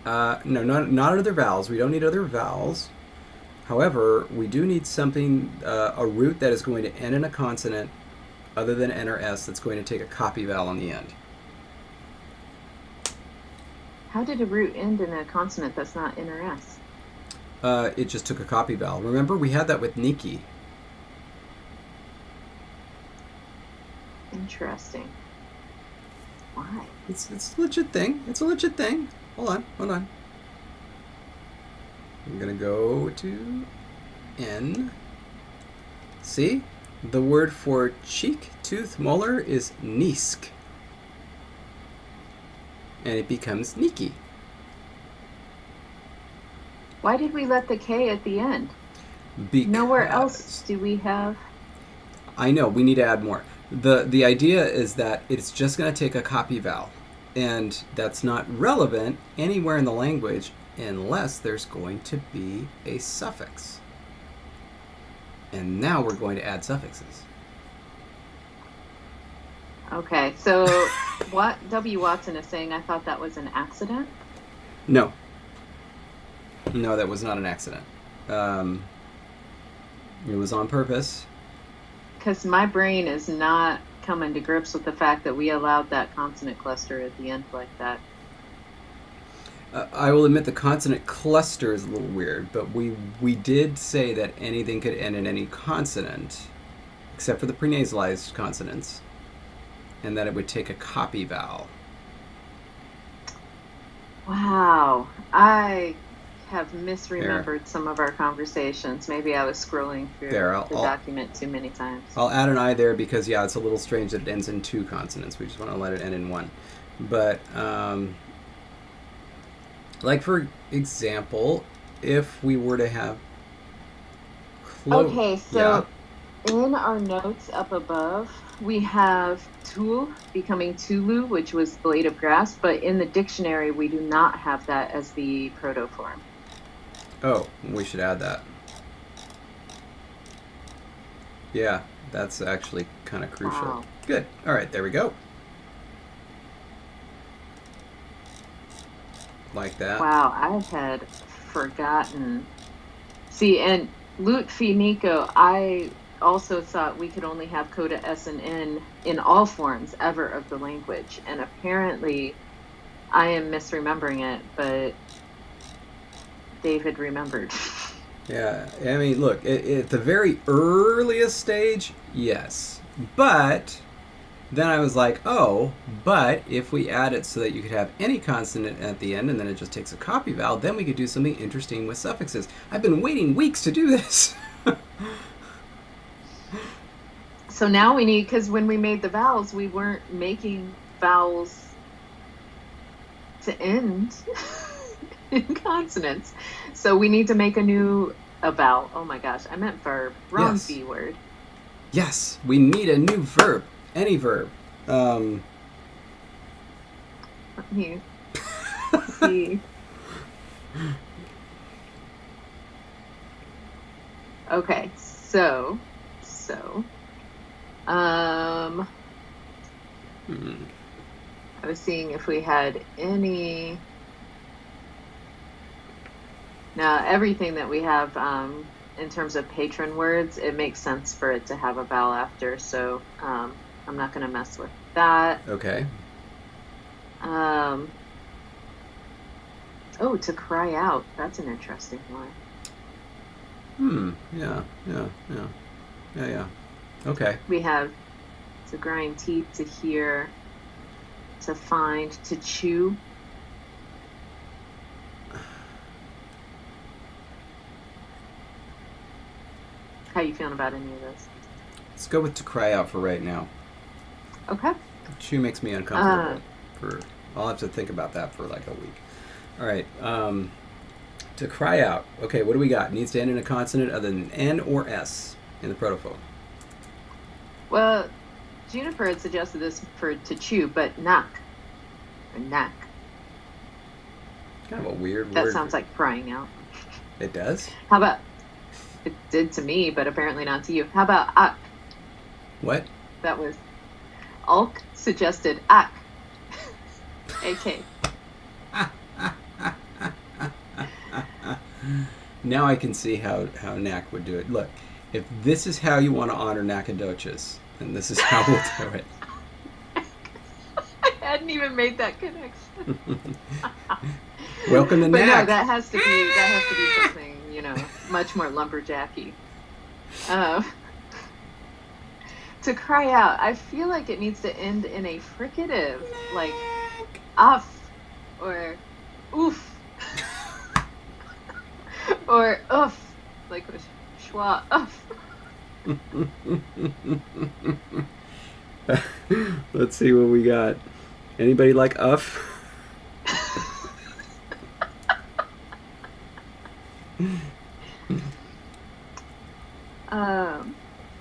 No, not other vowels. We don't need other vowels. However, we do need something, a root that is going to end in a consonant other than N or S that's going to take a copy vowel on the end. How did a root end in a consonant that's not N or S? It just took a copy vowel. Remember, we had that with Nikki. Interesting. Why? It's a legit thing. It's a legit thing. Hold on. I'm going to go to N. See? The word for cheek, tooth, molar is nisk. And it becomes Nikki. Why did we let the K at the end? Because Nowhere else do we have... I know, we need to add more. The idea is that it's just going to take a copy vowel. And that's not relevant anywhere in the language unless there's going to be a suffix. And now we're going to add suffixes. Okay, so what W. Watson is saying, I thought that was an accident? No. No, that was not an accident. It was on purpose. Because my brain is not coming to grips with the fact that we allowed that consonant cluster at the end like that. I will admit the consonant cluster is a little weird, but we did say that anything could end in any consonant, except for the prenasalized consonants, and that it would take a copy vowel. Wow. I have misremembered some of our conversations. Maybe I was scrolling through the document too many times. I'll add an I there because, yeah, it's a little strange that it ends in two consonants. We just want to let it end in one. But, like, for example, if we were to have... Okay, so In our notes up above, we have tul becoming tulu, which was blade of grass, but in the dictionary, we do not have that as the protoform. Oh, we should add that. Yeah, that's actually kind of crucial. Wow. Good. All right, there we go. Like that. Wow, I had forgotten. See, and Lut Fi Nico, I also thought we could only have coda S and N in all forms ever of the language. And apparently I am misremembering it, but David remembered. Yeah, I mean, look, at the very earliest stage, yes. But then I was like, oh, but if we add it so that you could have any consonant at the end and then it just takes a copy vowel, then we could do something interesting with suffixes. I've been waiting weeks to do this. So now we need, because when we made the vowels, we weren't making vowels to end in consonants. So we need to make a vowel. Oh my gosh, I meant verb. Wrong Yes. V word. Yes, we need a new verb. Any verb. Let me see. Okay, so, I was seeing if we had any. Now, everything that we have in terms of patron words, it makes sense for it to have a vowel after. So I'm not going to mess with that. Okay. Oh, to cry out. That's an interesting one. Yeah. Okay. We have to grind teeth, to hear, to find, to chew. How you feeling about any of this? Let's go with to cry out for right now. Okay. Chew makes me uncomfortable. I'll have to think about that for like a week. All right. To cry out. Okay, what do we got? Needs to end in a consonant other than N or S in the protophone. Well, Juniper had suggested this for to chew, but knock or knack. Kind of a weird word. That sounds like crying out. It does? How about, it did to me, but apparently not to you. How about ak? What? That was, Ulk suggested ak. AK. Now I can see how Knack would do it. Look, if this is how you want to honor Nacogdoches, then this is how we'll do it. I hadn't even made that connection. Welcome to But Knack. no, that has to be something, much more lumberjacky. To cry out, I feel like it needs to end in a fricative, like off or oof. Or oof, like with schwa oof. Let's see what we got. Anybody like uff?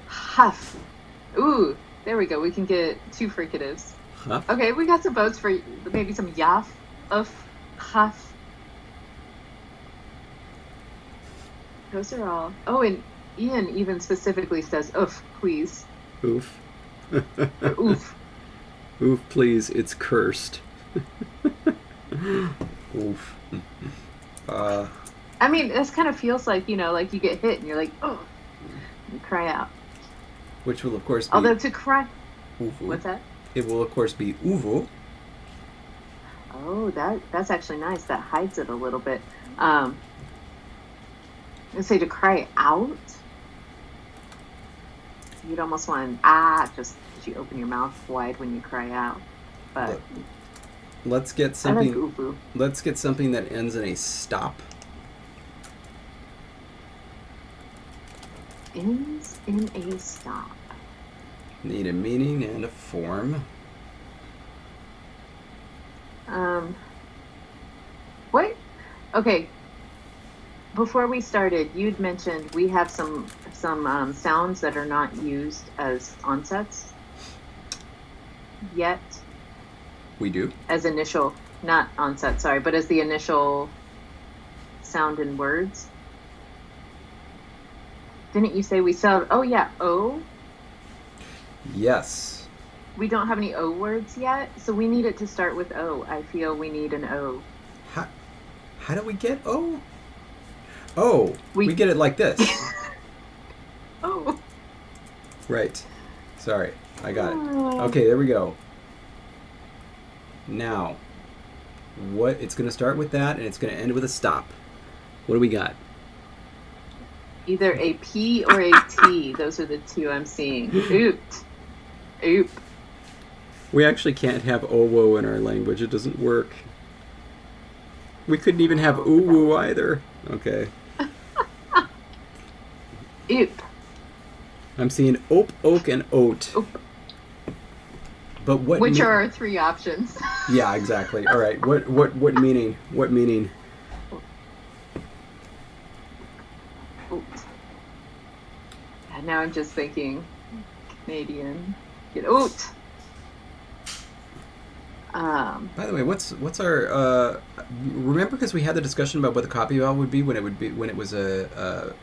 Huff. Ooh, there we go. We can get two fricatives. Huff? Okay, we got some votes for maybe some yaf, uff, huff. Those are all. Oh, and Ian even specifically says oof, please. Oof. Or oof. Oof, please. It's cursed. Oof. I mean, this kind of feels like, like you get hit and you're like, oh, you cry out. Which will, of course, be... Although to cry... Uvu. What's that? It will, of course, be uvu. Oh, that's actually nice. That hides it a little bit. Let's say to cry out. You'd almost want just because you open your mouth wide when you cry out. But let's get I something. like uvu. Let's get something that ends in a stop. Ends in a stop. Need a meaning and a form. What? Okay. Before we started, you'd mentioned we have some sounds that are not used as onsets yet. We do? As initial, not onset, sorry, but as the initial sound in words. Didn't you say we sound, oh yeah, O? Yes. We don't have any O words yet, so we need it to start with O. I feel we need an O. How do we get O? Oh, we get it like this. Oh. Right. Sorry, I got it. Okay, there we go. Now, it's going to start with that, and it's going to end with a stop. What do we got? Either a P or a T. Those are the two I'm seeing. Oop. We actually can't have owo in our language. It doesn't work. We couldn't even have uwu either. Okay. Oop. I'm seeing ope, oak, and oat. Oop. But which are our three options? Yeah, exactly. All right. What meaning? What meaning? Oat. Now I'm just thinking Canadian. Get oat. By the way, what's our remember, because we had the discussion about what the copy vowel would be when it was a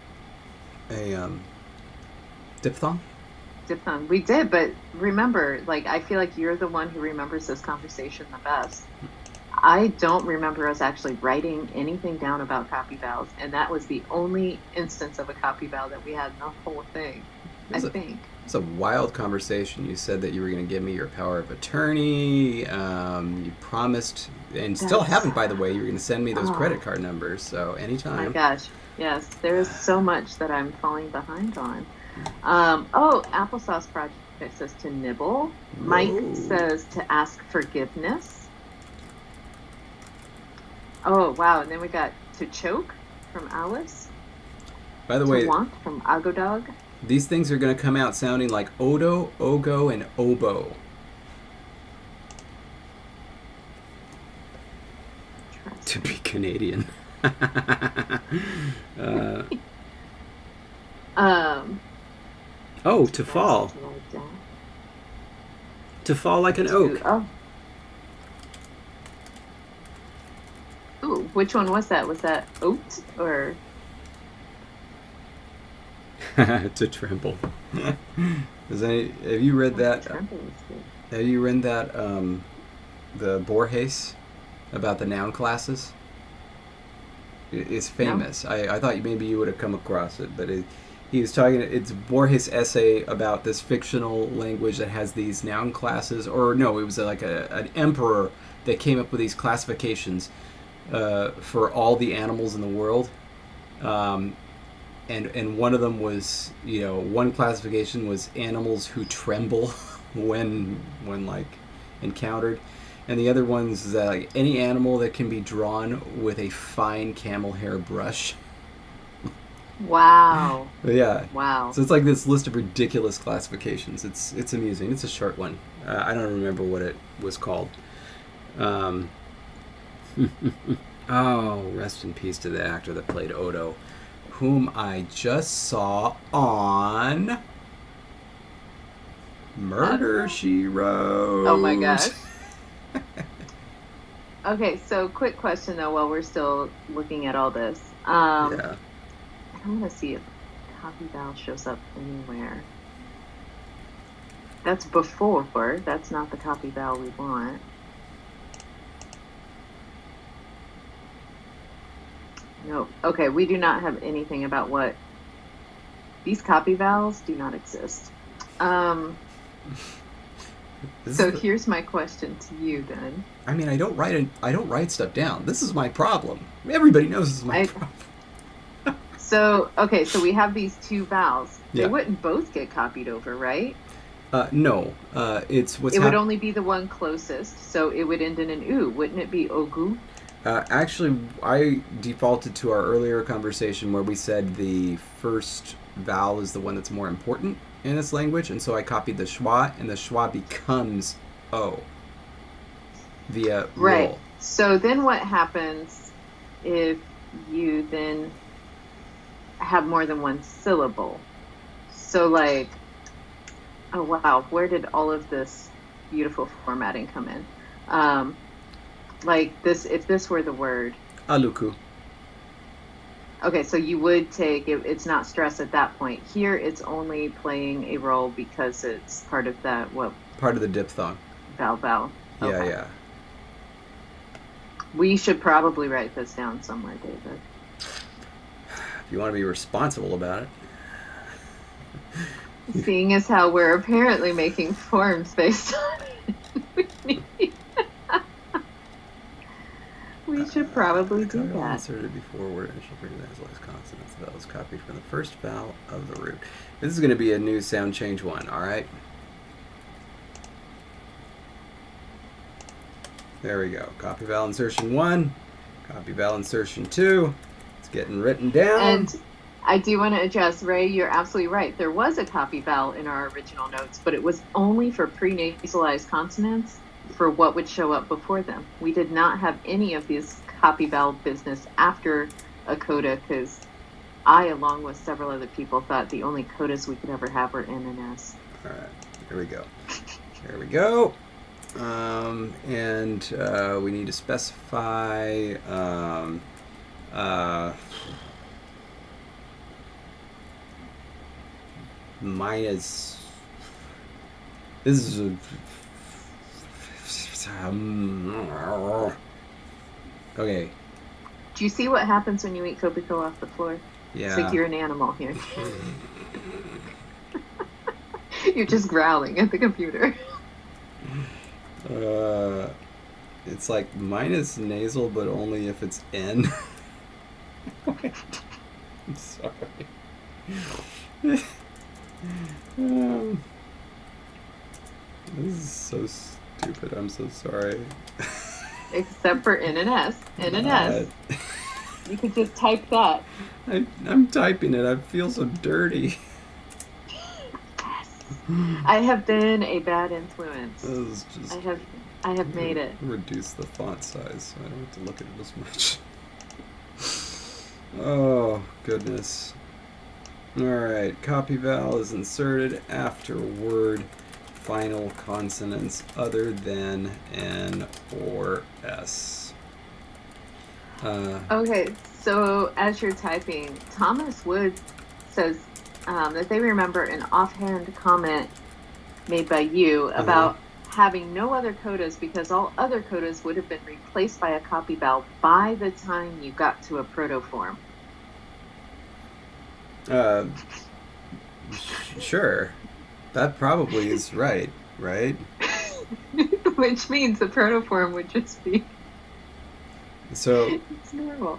diphthong? Diphthong. We did, but remember, like, I feel like you're the one who remembers this conversation the best. I don't remember us actually writing anything down about copy vowels, and that was the only instance of a copy vowel that we had in the whole thing, I think. It's a wild conversation. You said that you were going to give me your power of attorney. You promised, and still haven't, by the way. You were going to send me those credit card numbers, so anytime. Oh my gosh, yes. There is so much that I'm falling behind on. Applesauce Project says to nibble. Whoa. Mike says to ask forgiveness. Oh, wow. And then we got to choke from Alice. By the way, want from Agodog. These things are going to come out sounding like Odo, Ogo, and Oboe. To be Canadian. To fall. To fall like an oak. Oh. Ooh, which one was that? Was that oat or... To tremble. Have you read that? Have you read that? The Borges about the noun classes. It's famous. No. I thought maybe you would have come across it, but he was talking. It's Borges' essay about this fictional language that has these noun classes. Or no, it was like an emperor that came up with these classifications for all the animals in the world. And one of them was, one classification was animals who tremble when like encountered, and the other ones is that like any animal that can be drawn with a fine camel hair brush. Wow. Yeah. Wow. So it's like this list of ridiculous classifications. It's amusing. It's a short one. I don't remember what it was called. Oh, rest in peace to the actor that played Odo, whom I just saw on Murder, She Wrote. Oh my gosh. Okay, so quick question though while we're still looking at all this. Yeah. I want to see if copy vowel shows up anywhere. That's before. That's not the copy vowel we want. No. Okay, we do not have anything about what these copy vowels do not exist. So here's my question to you then. I mean, I don't write stuff down. This is my problem. Everybody knows this is my problem. So we have these two vowels. They wouldn't both get copied over, right? No. It would only be the one closest, so it would end in an oo. Wouldn't it be ogu? Actually, I defaulted to our earlier conversation where we said the first vowel is the one that's more important in this language, and so I copied the schwa, and the schwa becomes o via right. roll. So then what happens if you then have more than one syllable. So like, oh wow, where did all of this beautiful formatting come in? Like this, if this were the word. Aluku. Okay, so you would take it, it's not stress at that point. Here, it's only playing a role because it's part of that, what? Part of the diphthong. Vowel. Yeah, Okay. yeah. We should probably write this down somewhere, David. If you want to be responsible about it. Seeing as how we're apparently making forms based on it, we should probably do that. Inserted before word initial pre-nasalized consonants. Vowels copied from the first vowel of the root. This is going to be a new sound change one, all right? There we go. Copy vowel insertion 1. Copy vowel insertion 2. It's getting written down. And I do want to address, Ray, you're absolutely right. There was a copy vowel in our original notes, but it was only for pre-nasalized consonants for what would show up before them. We did not have any of this copy vowel business after a coda because I, along with several other people, thought the only codas we could ever have were N and S. All right. Here we go. There we go. And we need to specify minus. This is a. Okay. Do you see what happens when you eat Kopiko off the floor? Yeah. It's like you're an animal here. You're just growling at the computer. It's like minus nasal, but only if it's N. I'm sorry. This is so stupid. I'm so sorry. Except for N and S. N and S. You could just type that. I'm typing it. I feel so dirty. I have been a bad influence. This is just, I have made it. Reduce the font size so I don't have to look at it as much. Oh, goodness. Alright, copy vowel is inserted after word final consonants other than N or S. Okay, so as you're typing, Thomas Wood says that they remember an offhand comment made by you about having no other codas because all other codas would have been replaced by a copy vowel by the time you got to a protoform. Sure. That probably is right? Which means the protoform would just be... So... It's normal.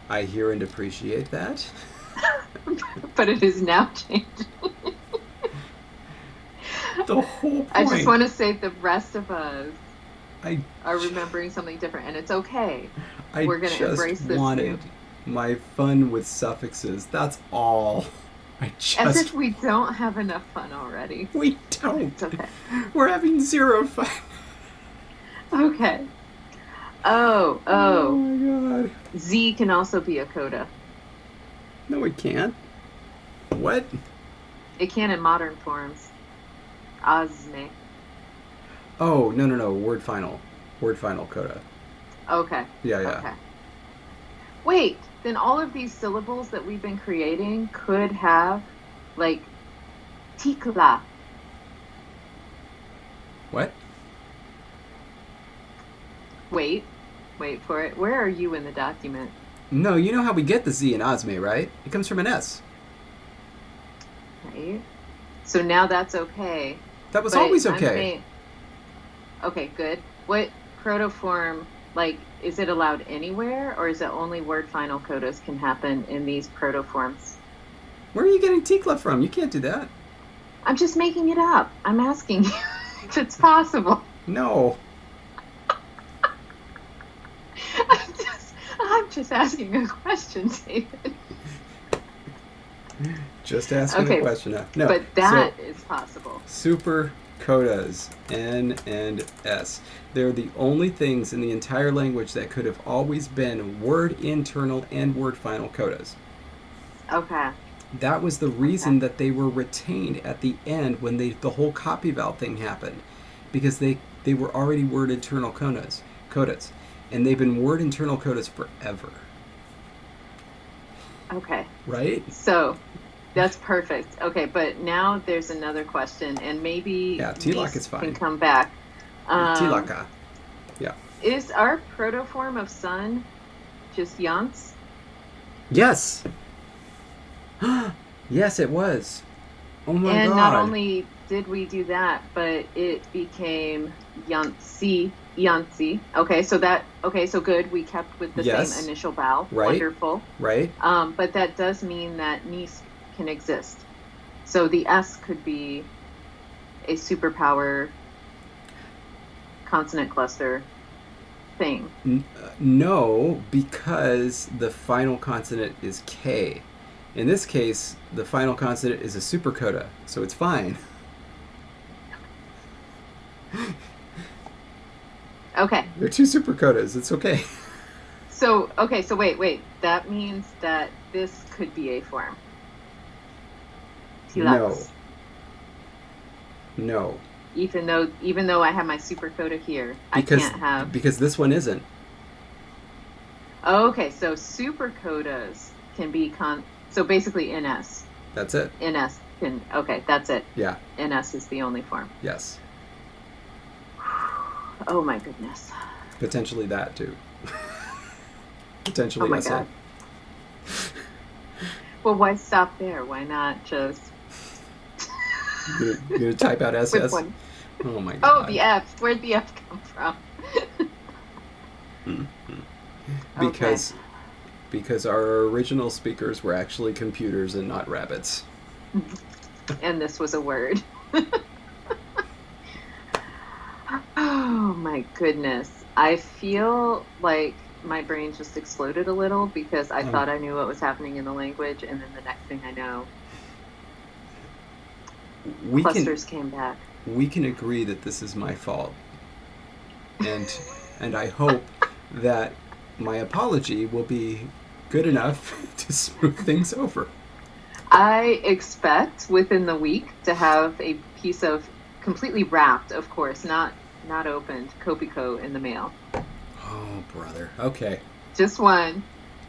I hear and appreciate that. But it is now changing. The whole point. I just want to say the rest of us are remembering something different, and it's okay. We're going to embrace this. I just wanted my fun with suffixes. That's all. As if we don't have enough fun already. We don't. It's okay. We're having zero fun. Okay. Oh my god. Z can also be a coda. No, it can't. What? It can in modern forms. Azme. Oh, no. Word final coda. Okay. Yeah. Okay. Wait, then all of these syllables that we've been creating could have, like, tikla. What? Wait for it. Where are you in the document? No, you know how we get the Z in Azme, right? It comes from an S. Right. So now that's okay. That was always okay. Okay, good. What protoform, like, is it allowed anywhere, or is it only word final codas can happen in these protoforms? Where are you getting tikla from? You can't do that. I'm just making it up. I'm asking you if it's possible. No. I'm just asking a question, David. Just asking a question. No. But that is possible. Super codas, N and S. They're the only things in the entire language that could have always been word internal and word final codas. Okay. That was the reason that they were retained at the end when the whole copy val thing happened, because they were already word internal codas, and they've been word internal codas forever. Okay. Right? So that's perfect. Okay, but now there's another question, and maybe tilak is fine. Can come back. Tilaka. Yeah. Is our protoform of sun just yants? Yes. Yes, it was. Oh my god. And not only did we do that, but it became Yansi. Okay, so good. We kept with the same initial vowel. Right. Wonderful. Right. But that does mean that Nis can exist. So the S could be a superpower consonant cluster thing. No, because the final consonant is K. In this case, the final consonant is a supercoda, so it's fine. Okay. They're two supercodas. It's okay. So wait. That means that this could be a form. Tilaks. No. Even though I have my supercoda here, I can't have. Because this one isn't. Okay, so supercodas can be so basically NS. That's it. NS can. Okay, that's it. Yeah. NS is the only form. Yes. Oh my goodness. Potentially that too. Potentially. Oh my god. Well, why stop there? Why not just? You're gonna type out SS. Oh my god. Oh, the F. Where'd the F come from? Because our original speakers were actually computers and not rabbits. And this was a word. Oh my goodness. I feel like my brain just exploded a little because I thought I knew what was happening in the language, and then the next thing I know, clusters came back. We can agree that this is my fault. And I hope that my apology will be good enough to smooth things over. I expect within the week to have a piece of completely wrapped, of course, not opened, Kopiko in the mail. Oh, brother. Okay. Just one.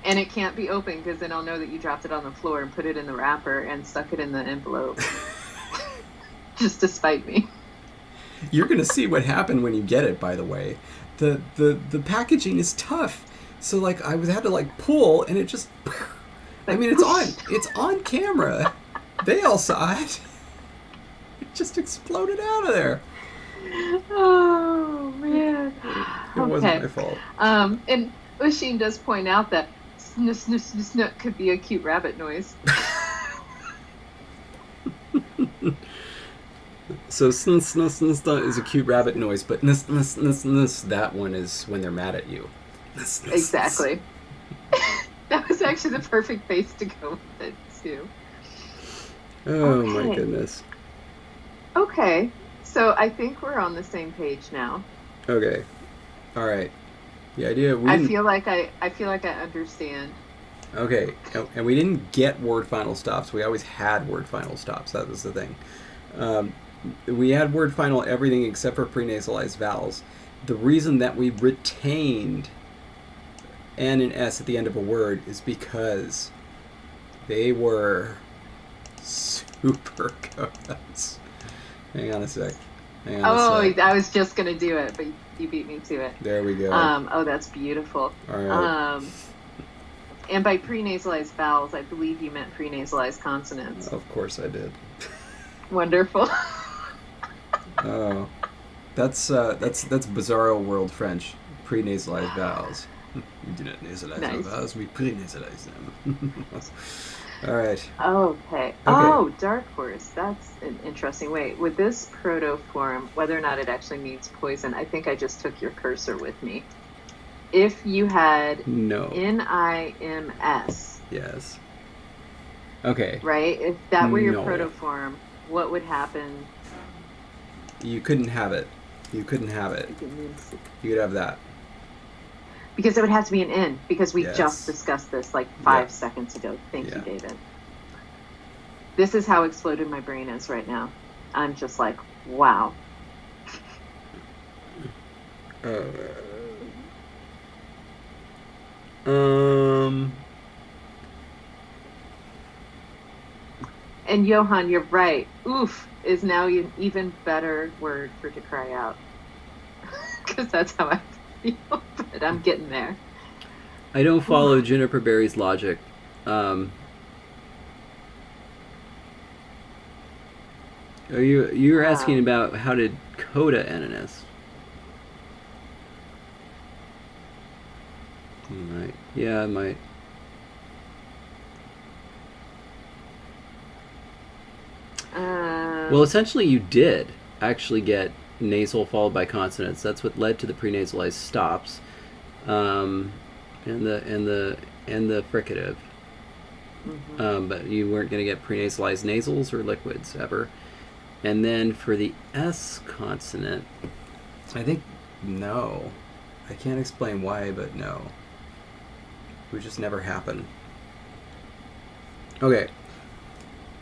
And it can't be open because then I'll know that you dropped it on the floor and put it in the wrapper and stuck it in the envelope. Just to spite me. You're going to see what happened when you get it, by the way. The packaging is tough. So, like, I had to, like, pull, and it just... I mean, it's on camera. They all saw it. It just exploded out of there. Oh, man. It wasn't my fault. And Usheen does point out that snook could be a cute rabbit noise. So snus is a cute rabbit noise, but that one is when they're mad at you. Exactly. That was actually the perfect face to go with it too. Oh my goodness. Okay, so I think we're on the same page now. Okay, all right. The idea I feel like I understand. Okay, and we didn't get word final stops. We always had word final stops. That was the thing. We had word final everything except for prenasalized vowels. The reason that we retained N and S at the end of a word is because they were super codes. Hang on a sec. I was just going to do it, but you beat me to it. There we go. That's beautiful. All right. And by prenasalized vowels, I believe you meant prenasalized consonants. Of course I did. Wonderful. Oh, that's Bizarro World French. Prenasalized vowels. We do not nasalize our vowels. We prenasalize them. All right. Okay. Oh, dark horse. That's an interesting. Wait, with this protoform, whether or not it actually means poison, I think I just took your cursor with me. If you had NIMS. Yes. Okay. Right? If that were your protoform, what would happen You couldn't have it. You couldn't have it. You could have that. Because it would have to be an N, because we Yes. just discussed this like 5 seconds ago. Thank you, David. This is how exploded my brain is right now. I'm just like, wow. And Johan, you're right. Oof is now an even better word for to cry out. Because that's how I feel. But I'm getting there. I don't follow Juniper Berry's logic. You're asking about how did coda end in S? Might. Yeah, I might. Well, essentially, you did actually get nasal followed by consonants. That's what led to the prenasalized stops, and the fricative. Mm-hmm. But you weren't going to get prenasalized nasals or liquids ever. And then for the S consonant, I think no. I can't explain why, but no. It would just never happen. Okay.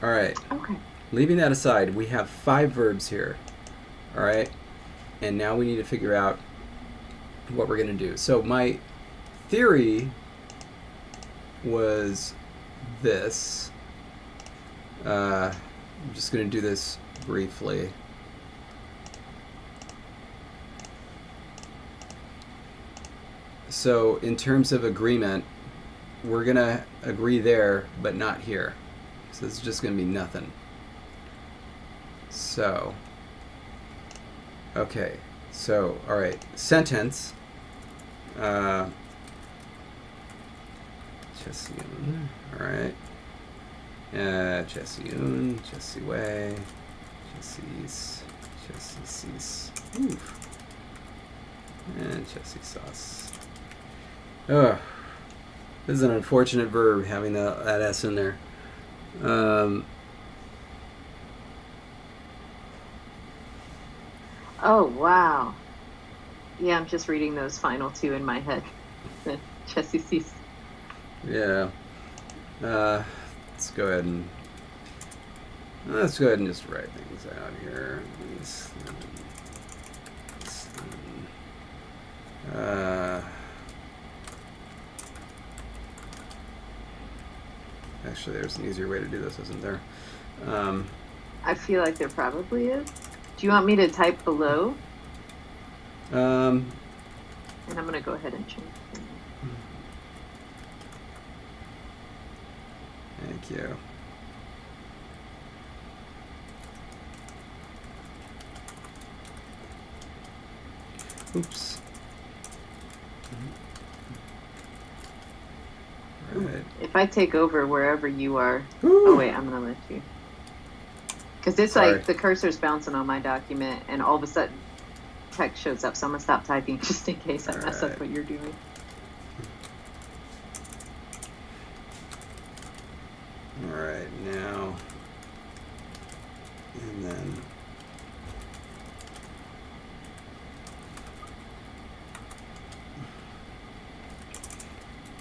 All right. Okay. Leaving that aside, we have 5 verbs here. All right? And now we need to figure out what we're going to do. So my theory was this. I'm just going to do this briefly. So in terms of agreement, we're going to agree there, but not here. So it's just going to be nothing. So, okay. So, all right. Sentence. Chesiun. All right. Chesiun. Chesiwei. Chesis. Chesisis. Oof. And Chesisas. Oh, this is an unfortunate verb having that S in there. Oh, wow. Yeah, I'm just reading those final 2 in my head. Chesisis. Yeah. Let's go ahead and just write things out here. Actually, there's an easier way to do this, isn't there? I feel like there probably is. Do you want me to type below? And I'm going to go ahead and change it. Thank you. Oops. Right. If I take over wherever you are... Ooh. Oh, wait, I'm going to let you. Because it's Sorry. like the cursor's bouncing on my document, and all of a sudden text shows up. So I'm going to stop typing just in case I mess up what you're doing. All right, now, and then,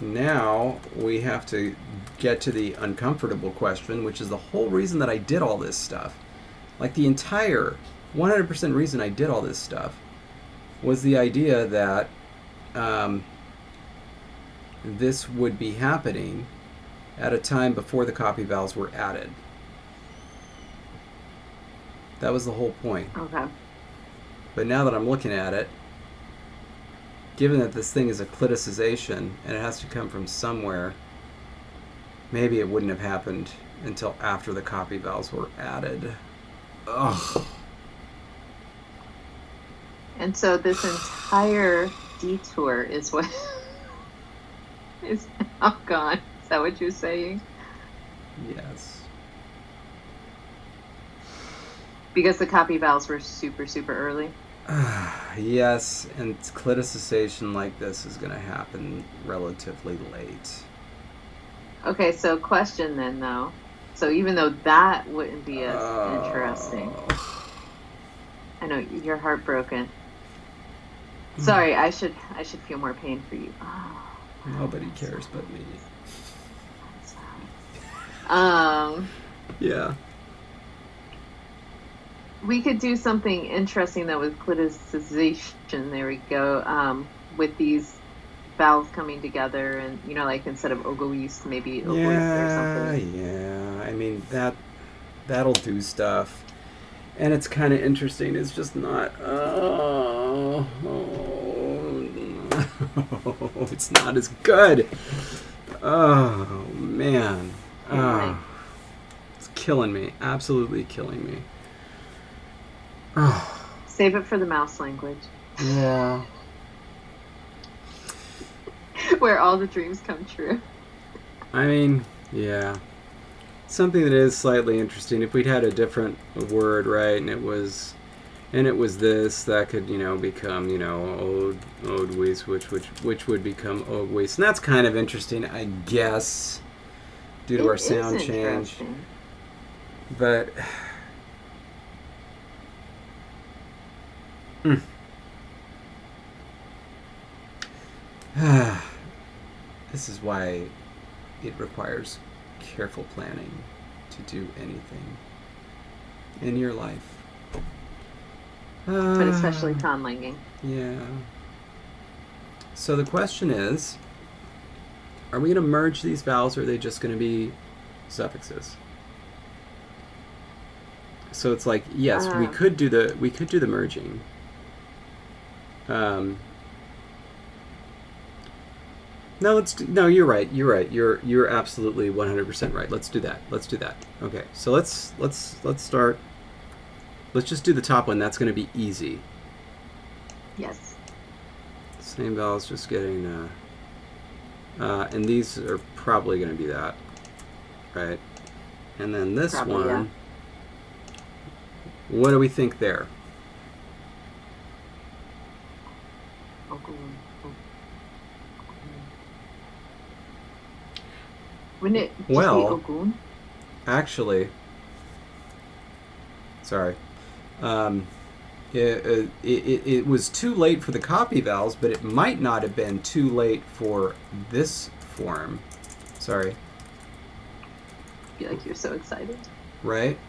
now we have to get to the uncomfortable question, which is the whole reason that I did all this stuff. Like the entire 100% reason I did all this stuff was the idea that this would be happening at a time before the copy vowels were added. That was the whole point. Okay. But now that I'm looking at it, given that this thing is a cliticization and it has to come from somewhere, maybe it wouldn't have happened until after the copy vowels were added. Ugh. And so this entire detour is what is now gone. Is that what you're saying? Yes. Because the copy vowels were super, super early? Yes, and cliticization like this is going to happen relatively late. Okay, so question then, though. So even though that wouldn't be as interesting, I know you're heartbroken. Sorry, I should feel more pain for you. Oh, Nobody cares but me. sorry. Yeah. We could do something interesting though with cliticization. There we go. With these vowels coming together, and like instead of ogoist, maybe ogoist or something. Yeah. I mean that'll do stuff, and it's kind of interesting. It's just not. It's not as good. Oh man. It's killing me. Absolutely killing me. Oh. Save it for the mouse language. Yeah. Where all the dreams come true. I mean, yeah. Something that is slightly interesting. If we'd had a different word, right, and it was this, that could, become, odwees, which would become ogwees. And that's kind of interesting, I guess, due to our sound change. But this is why it requires careful planning to do anything in your life. But especially conlanging. Yeah. So the question is, are we going to merge these vowels, or are they just going to be suffixes? So it's like, yes, we could do the merging. No, you're right. You're absolutely 100% right. Let's do that. Okay. So let's start. Let's just do the top one. That's going to be easy. Yes. Same vowels, just getting and these are probably going to be that, right? And then this one, yeah. What do we think there? Wouldn't it just be Ogun? Actually, sorry. It was too late for the copy vowels, but it might not have been too late for this form. Sorry. I feel like you're so excited. Right?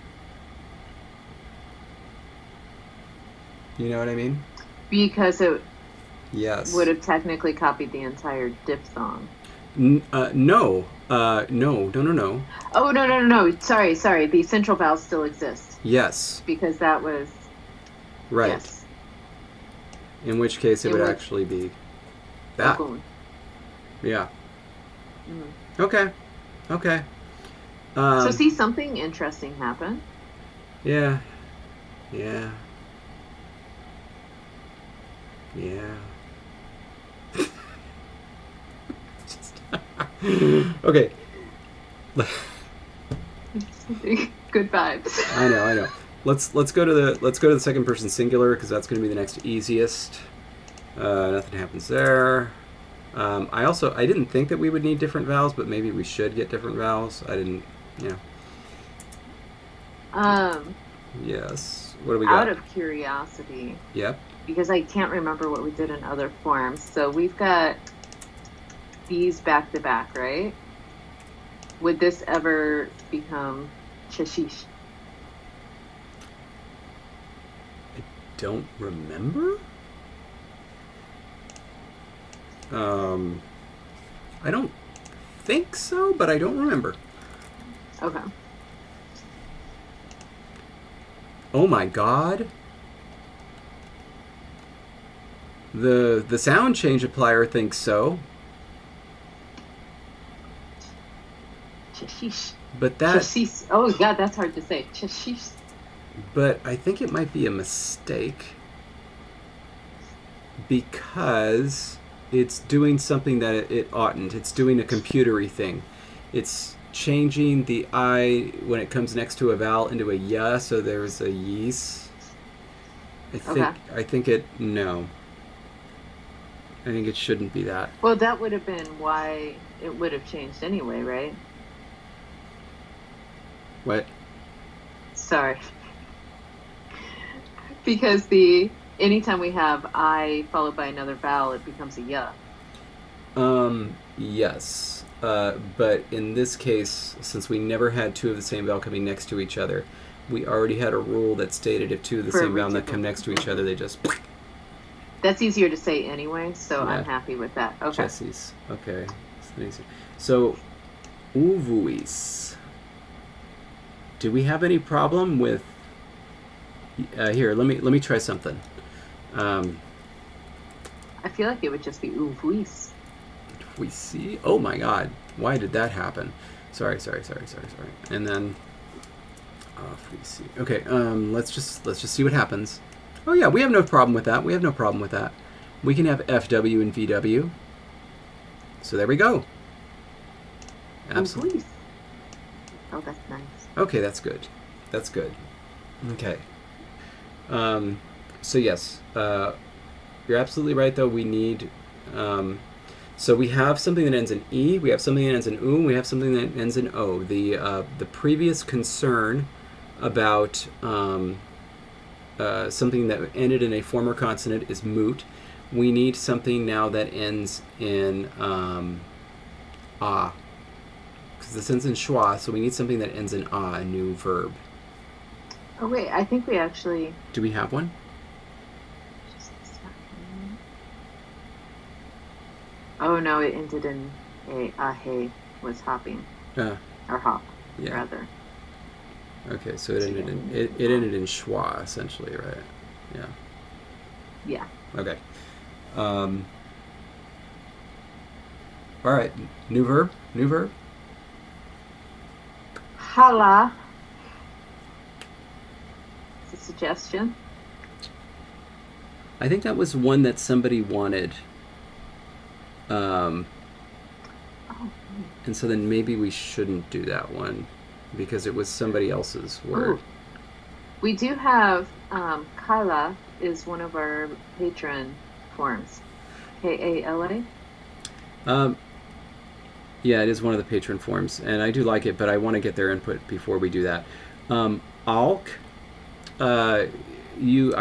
You know what I mean? Because it would have technically copied the entire diphthong. No. No. Oh, no. Sorry. The central vowels still exist. Yes. Because that was... Right. Yes. In which case it would actually be that. Ogun. Yeah. Mm-hmm. Okay. So see, something interesting happen. Yeah. Okay. Good vibes. I know. Let's go to the second person singular, because that's going to be the next easiest. Nothing happens there. I didn't think that we would need different vowels, but maybe we should get different vowels. I didn't. Yes. What do we got? Out of curiosity. Yep. Because I can't remember what we did in other forms. So we've got these back to back, right? Would this ever become chashish? I don't remember. I don't think so, but I don't remember. Okay. Oh my god. The sound change applier thinks so. Chashish. But that... Chashish. Oh god, that's hard to say. Chashish. But I think it might be a mistake, because it's doing something that it oughtn't. It's doing a computery thing. It's changing the I when it comes next to a vowel into a ya, so there's a yeast. I think it shouldn't be that. Well, that would have been why it would have changed anyway, right? What? Sorry. Because anytime we have I followed by another vowel, it becomes a ya. Yes. But in this case, since we never had two of the same vowel coming next to each other, we already had a rule that stated if two of the same vowel that come next to each other, they just... That's easier to say anyway, so Yeah. I'm happy with that. Okay. Jesse's. Okay. So, uvuis. Do we have any problem with... here, let me try something. I feel like it would just be uvuis. We see. Oh my God! Why did that happen? Sorry. And then we see. Okay. Let's just see what happens. Oh yeah, we have no problem with that. We can have FW and VW. So there we go. Absolutely. Uvuis. Oh, that's nice. Okay, that's good. Okay. So yes, you're absolutely right. Though we need. So we have something that ends in E, we have something that ends in U, and we have something that ends in O. The previous concern about something that ended in a former consonant is moot. We need something now that ends in A. Because this ends in schwa, so we need something that ends in A, a new verb. Oh, wait, I think we actually... Do we have one? Oh no, it ended in ahe was hopping. Or hop, yeah. rather. Okay, so it ended in schwa, essentially, right? Yeah. Yeah. Okay. All right, new verb. Hala. It's a suggestion. I think that was one that somebody wanted. And so then maybe we shouldn't do that one because it was somebody else's word. Ooh. We do have Kala is one of our patron forms. Kala. Yeah, it is one of the patron forms, and I do like it, but I want to get their input before we do that. Alk. I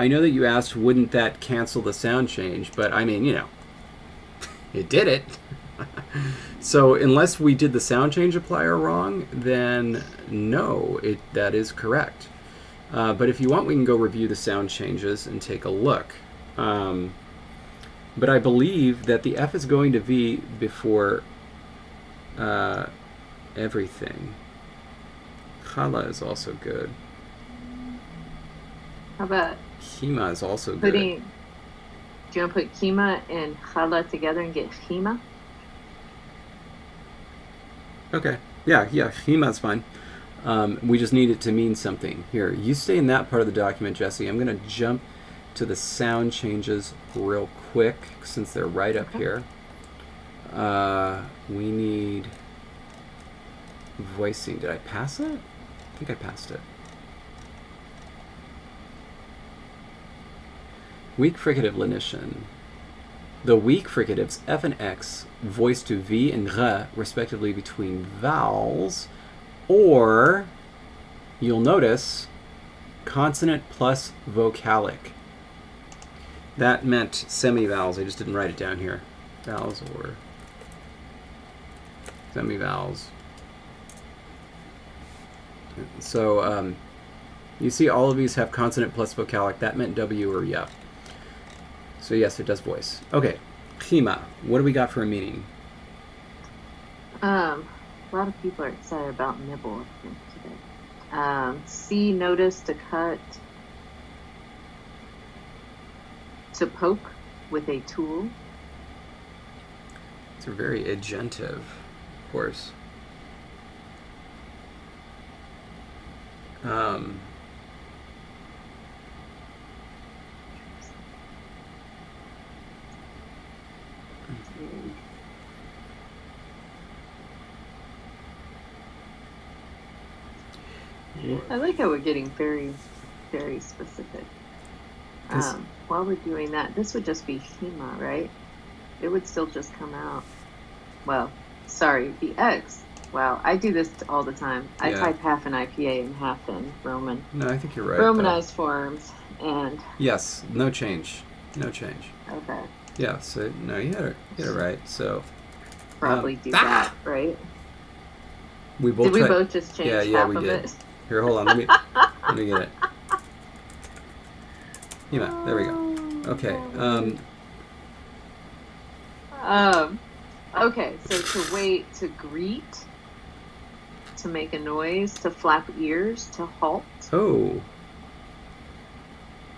know that you asked, wouldn't that cancel the sound change? But I mean, it did it. So unless we did the sound change applier wrong, then no, that is correct. But if you want, we can go review the sound changes and take a look. But I believe that the F is going to V before everything. Chala is also good. How about Hima is also good. do you want to put Kima and Chala together and get Hima? Okay. Yeah, Hima's fine. We just need it to mean something. Here, you stay in that part of the document, Jesse. I'm going to jump to the sound changes real quick since they're right up here. We need voicing. Did I pass it? I think I passed it. Weak fricative lenition. The weak fricatives F and X voice to V and R respectively between vowels, or you'll notice consonant plus vocalic. That meant semi-vowels. I just didn't write it down here. Vowels or semi-vowels. So you see all of these have consonant plus vocalic. That meant W or Y. So yes, it does voice. Okay, Hima, what do we got for a meaning? A lot of people are excited about nibble today. See, notice, to cut, to poke with a tool. It's very agentive, of course. I like how we're getting very, very specific. While we're doing that, this would just be Hima, right? It would still just come out. Well, sorry, the X. Wow, I do this all the time. I type half in IPA and half in Roman. No, I think you're right. Romanized forms, and. Yes, no change. No change. Okay. Yeah, so no, you had it right. So Probably do that, right? we both Did we tried. both just change Yeah, half we of did. it? Here, hold on. Let me get it. Yeah, there we go. Okay. Okay, so to wait, to greet, to make a noise, to flap ears, to halt. Oh.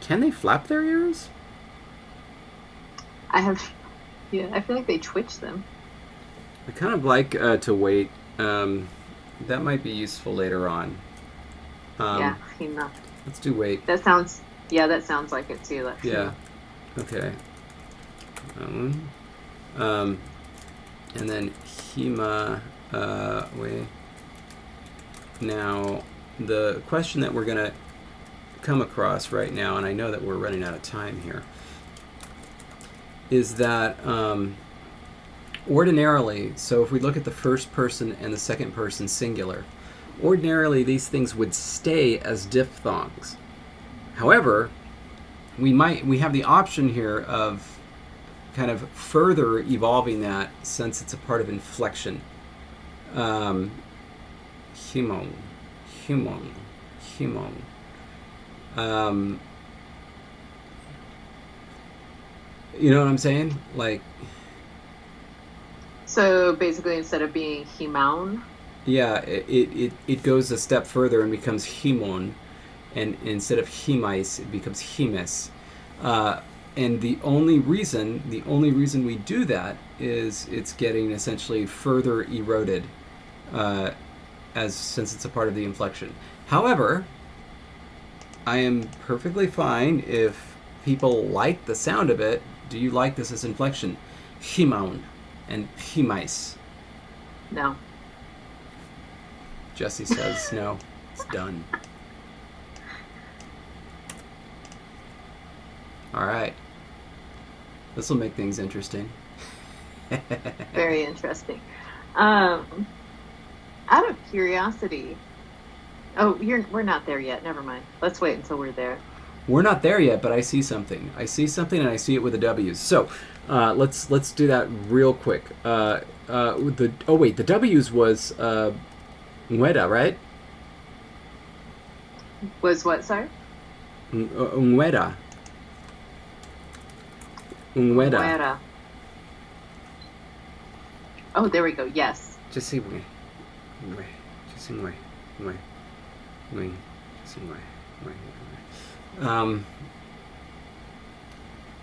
Can they flap their ears? I feel like they twitch them. I kind of like to wait. That might be useful later on. Yeah, Hima. Let's do wait. That sounds like it too. Let's Yeah. Okay. And then Hima. Wait. Now, the question that we're gonna come across right now, and I know that we're running out of time here, is that ordinarily, so if we look at the first person and the second person singular, ordinarily these things would stay as diphthongs. However, we have the option here of kind of further evolving that since it's a part of inflection. Humon. You know what I'm saying? Like. So basically, instead of being himaun. Yeah, it goes a step further and becomes himon, and instead of himais, it becomes himes. And the only reason we do that is it's getting essentially further eroded, since it's a part of the inflection. However, I am perfectly fine if people like the sound of it. Do you like this as inflection? Himaun and himais. No. Jesse says no. It's done. All right. This will make things interesting. Very interesting. Out of curiosity. Oh, we're not there yet. Never mind. Let's wait until we're there. We're not there yet, but I see something. I see something, and I see it with the W's. So let's do that real quick. The W's was Ngueda, right? Was what, sorry? Ngueda. Ngueda. Oh, there we go. Yes. Just see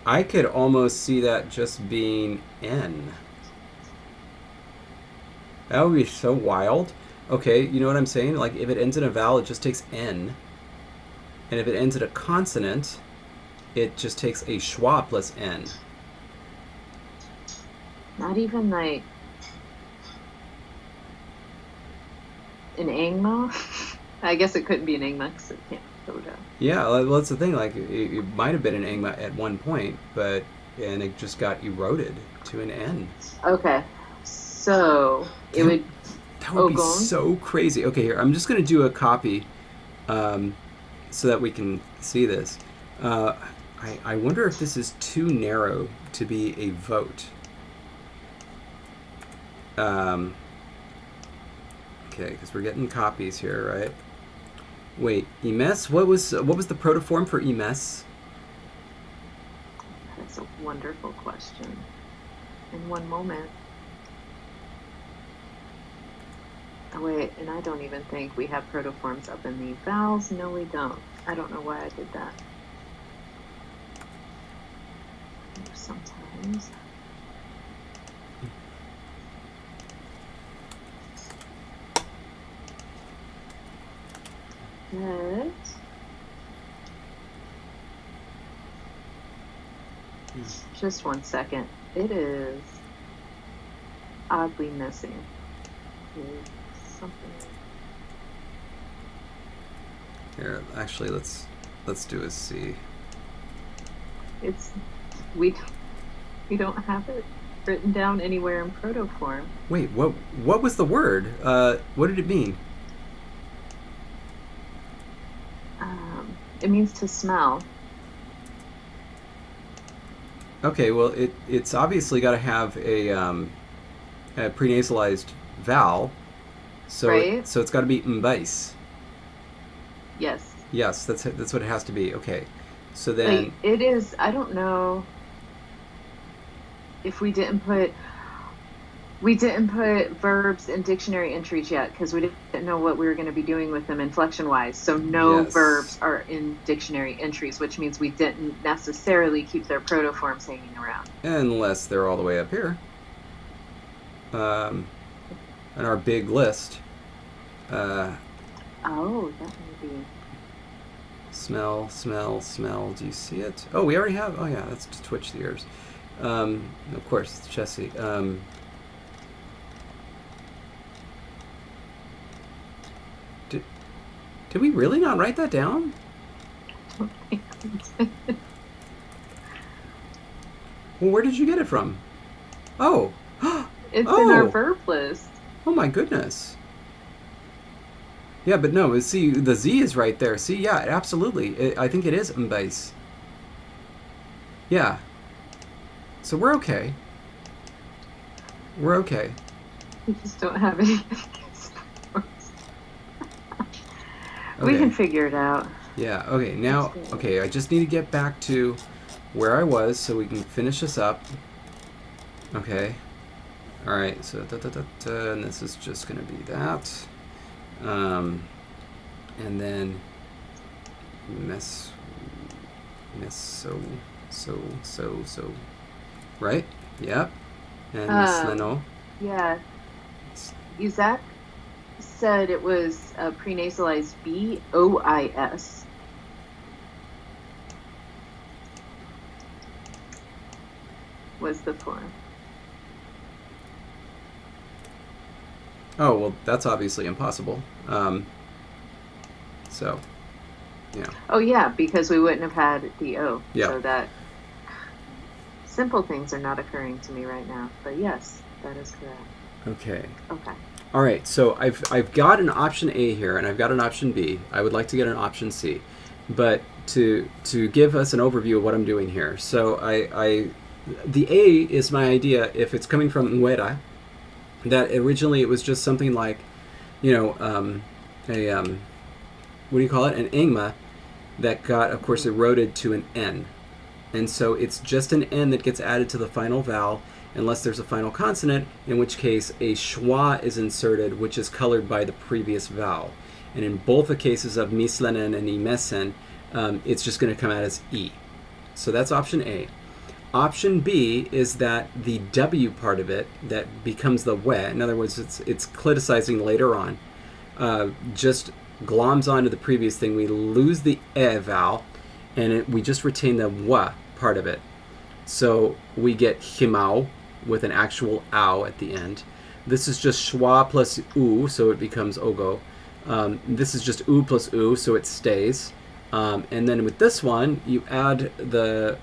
I could almost see that just being N. That would be so wild. Okay, you know what I'm saying? Like, if it ends in a vowel, it just takes N. And if it ends in a consonant, it just takes a schwa plus N. Not even like an angma? I guess it couldn't be an angma because it can't go down. Yeah, well, that's the thing. Like, it might have been an angma at one point, and it just got eroded to an N. Okay, so it would. That would be so crazy. Okay, here, I'm just going to do a copy so that we can see this. I wonder if this is too narrow to be a vote. Okay, because we're getting copies here, right? Wait, emes? What was the protoform for emes? That's a wonderful question. In one moment. Oh, wait, and I don't even think we have protoforms up in the vowels. No, we don't. I don't know why I did that. Sometimes. But just 1 second. It is oddly missing. Something. Here, actually, let's do a C. It's we don't have it written down anywhere in protoform. Wait, what was the word? What did it mean? It means to smell. Okay, well, it's obviously got to have a prenasalized vowel, Right? so it's got to be mbais. Yes. Yes, that's what it has to be. Okay, so Like then it is, I don't know if we didn't put verbs in dictionary entries yet because we didn't know what we were going to be doing with them inflection wise. So no verbs yes, are in dictionary entries, which means we didn't necessarily keep their protoforms hanging around. unless they're all the way up here, um, on our big list. Uh, Oh, that may be. smell, smell, smell. Do you see it? Oh, we already have. Oh yeah, that's to twitch the ears. Of course, it's Chessie. Did did we really not write that down? Well, where did you get it from? Oh, It's in our oh, verb list. oh my goodness. Yeah, but no, see, the Z is right there. See, yeah, absolutely. I think it is mbase. Yeah. So we're okay. We're okay. We just don't have any. We Okay. can figure it out. Yeah, okay, now, okay, I just need to get back to where I was so we can finish this up. Okay. Alright, so and this is just going to be that. And then so. Right? Yep. And Sleno. Yeah. Isaac said it was a prenasalized BOIS. Was the form. Oh, well, that's obviously impossible. So, yeah. Oh, yeah, because we wouldn't have had the O. Yeah. So that simple things are not occurring to me right now. But yes, that is correct. Okay. Okay. All right, so I've got an option A here, and I've got an option B. I would like to get an option C, but to give us an overview of what I'm doing here. So the A is my idea if it's coming from Nguera, that originally it was just something like, you know, what do you call it? An engma that got, of course, eroded to an N, and so it's just an N that gets added to the final vowel, unless there's a final consonant, in which case a schwa is inserted, which is colored by the previous vowel. And in both the cases of mislenen and imesen, it's just going to come out as E. So that's option A. Option B is that the W part of it that becomes the we, in other words, it's cliticizing later on, just gloms onto the previous thing. We lose the E vowel, and we just retain the wa part of it. So we get himao with an actual ow at the end. This is just schwa plus u, so it becomes ogo. This is just u plus u, so it stays. And then with this one, you add the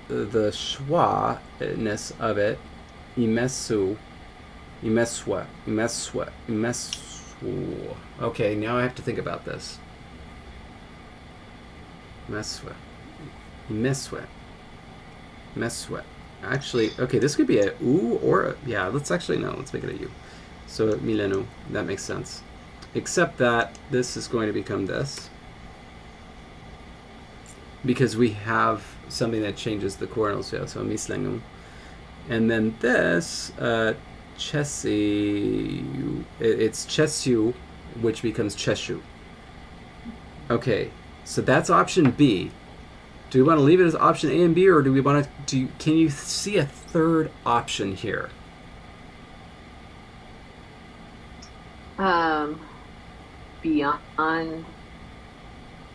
schwa-ness of it, imesu, imeswa. Okay, now I have to think about this. Imeswa. Actually, okay, this could be a u or yeah. Let's make it a u. So milenu, that makes sense. Except that this is going to become this because we have something that changes the coronals. Yeah, so mislengum, and then this chesiu. It's chesiu, which becomes cheshu. Okay, so that's option B. Do we want to leave it as option A and B, or do we want to? Can you see a third option here? Beyond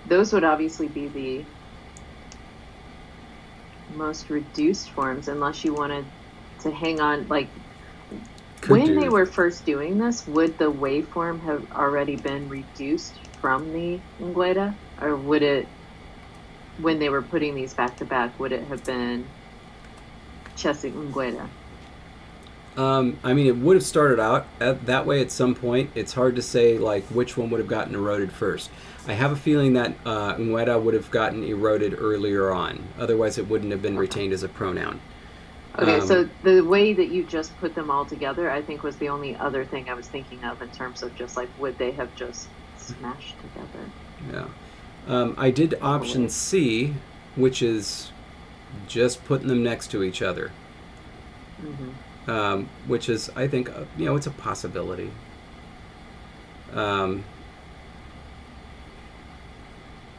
those would obviously be the most reduced forms, unless you wanted to hang on. Like they were first doing this, would the waveform have already been reduced from the Ngueda, or would it? When they were putting these back to back, would it have been Chesi Ngueda? I mean, it would have started out that way at some point. It's hard to say like which one would have gotten eroded first. I have a feeling that Ngueda would have gotten eroded earlier on. Otherwise, it wouldn't have been retained as a pronoun. Okay, so the way that you just put them all together, I think was the only other thing I was thinking of in terms of just like, would they have just smashed together? Yeah. I did option C, which is just putting them next to each other. Which is, I think, it's a possibility.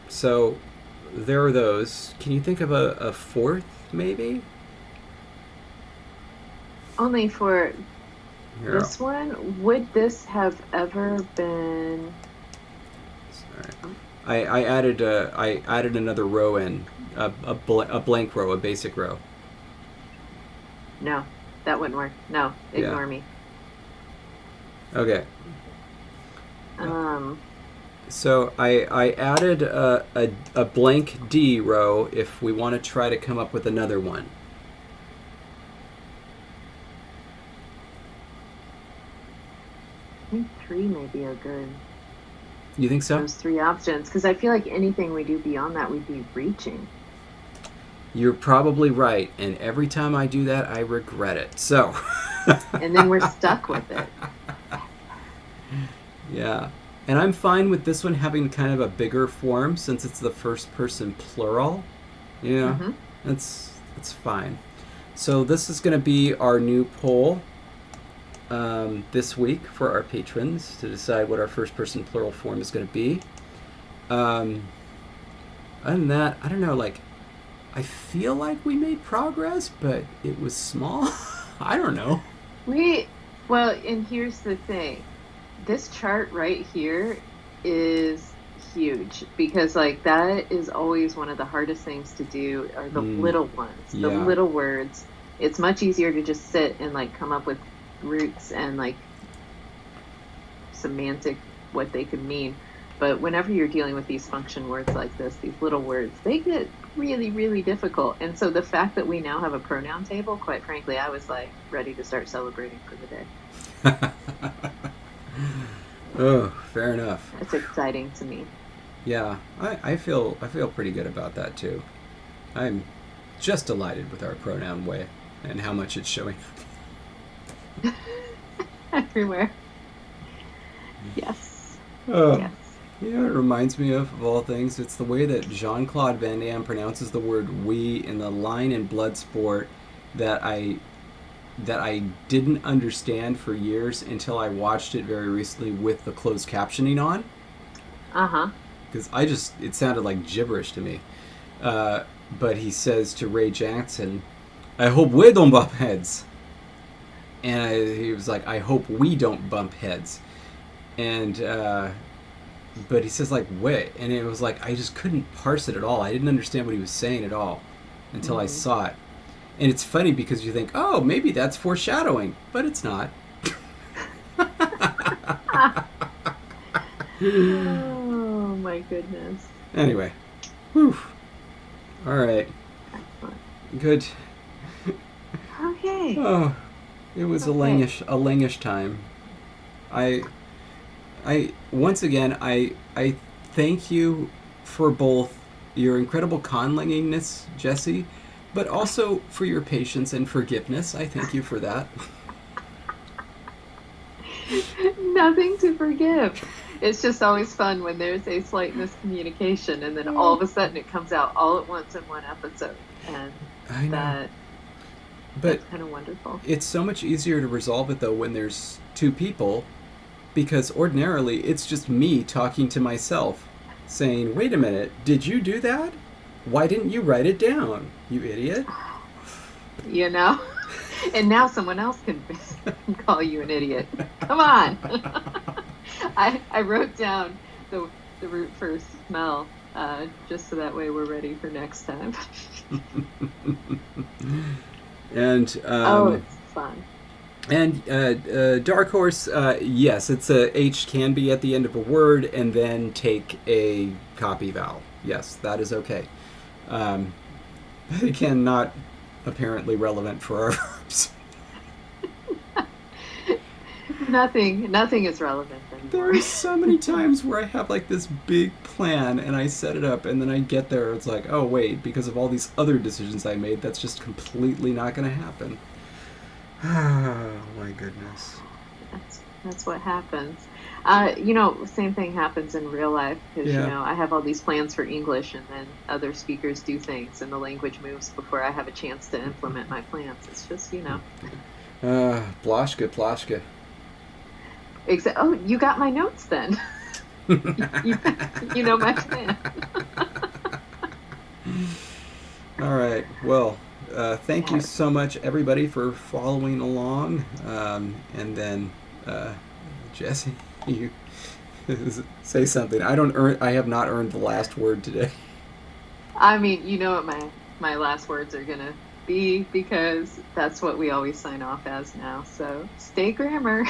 So there are those. Can you think of a fourth, maybe? Only for this one, would this have ever been? Sorry. I added another row in, a blank row, a basic row. No, that wouldn't work. No, ignore me. Okay. So I added a blank D row if we want to try to come up with another one. I think 3 may be a good. You think so? Those 3 options, because I feel like anything we do beyond that, we'd be reaching. You're probably right, and every time I do that, I regret it. So. And then we're stuck with it. Yeah. And I'm fine with this one having kind of a bigger form since it's the first person plural. Yeah, that's fine. So this is going to be our new poll this week for our patrons to decide what our first person plural form is going to be. Other than that, I don't know, like, I feel like we made progress, but it was small. I don't know. Well, and here's the thing. This chart right here is huge because, like, that is always one of the hardest things to do are the little ones, the little words. It's much easier to just sit and, like, come up with roots and, like, semantic what they could mean. But whenever you're dealing with these function words like this, these little words, they get really, really difficult. And so the fact that we now have a pronoun table, quite frankly, I was, like, ready to start celebrating for the day. Oh, fair enough. It's exciting to me. Yeah, I feel pretty good about that too. I'm just delighted with our pronoun way and how much it's showing up. Everywhere. Yes. Oh. Yes. You know, it reminds me of all things. It's the way that Jean-Claude Van Damme pronounces the word "we" in the line in Bloodsport that I didn't understand for years until I watched it very recently with the closed captioning on. Because it sounded like gibberish to me. But he says to Ray Jackson, "I hope we don't bump heads." And he was like, "I hope we don't bump heads." And but he says like "wait," and it was like I just couldn't parse it at all. I didn't understand what he was saying at all until I saw it. And it's funny because you think, oh, maybe that's foreshadowing, but it's not. Oh my goodness. Anyway, whew. All right. Excellent. Good. Okay. Oh, it was a langish time. I once again I thank you for both your incredible conlinginess, Jesse, but also for your patience and forgiveness. I thank you for that. Nothing to forgive. It's just always fun when there's a slight miscommunication and then all of a sudden it comes out all at once in one episode. And I know. that's kind of wonderful. It's so much easier to resolve it, though, when there's 2 people, because ordinarily it's just me talking to myself, saying, wait a minute, did you do that? Why didn't you write it down, you idiot? You know? And now someone else can call you an idiot. Come on. I wrote down the root for smell, just so that way we're ready for next time. And it's fun. And Dark Horse, yes, it's a H can be at the end of a word, and then take a copy vowel. Yes, that is okay. Again, not apparently relevant for our verbs. Nothing is relevant anymore. anymore. There are so many times where I have like this big plan and I set it up and then I get there, it's like, oh wait, because of all these other decisions I made, that's just completely not going to happen. Oh my goodness. That's what happens. Same thing happens in real life because, Yeah. I have all these plans for English and then other speakers do things and the language moves before I have a chance to implement my plans. It's just, Blashka, plashka. Oh, you got my notes then. you know my plan. All right. Well, thank you Yeah. so much, everybody, for following along. And then, Jesse, you say something. I have not earned the last word today. I mean, you know what my last words are going to be because that's what we always sign off as now. So stay grammar.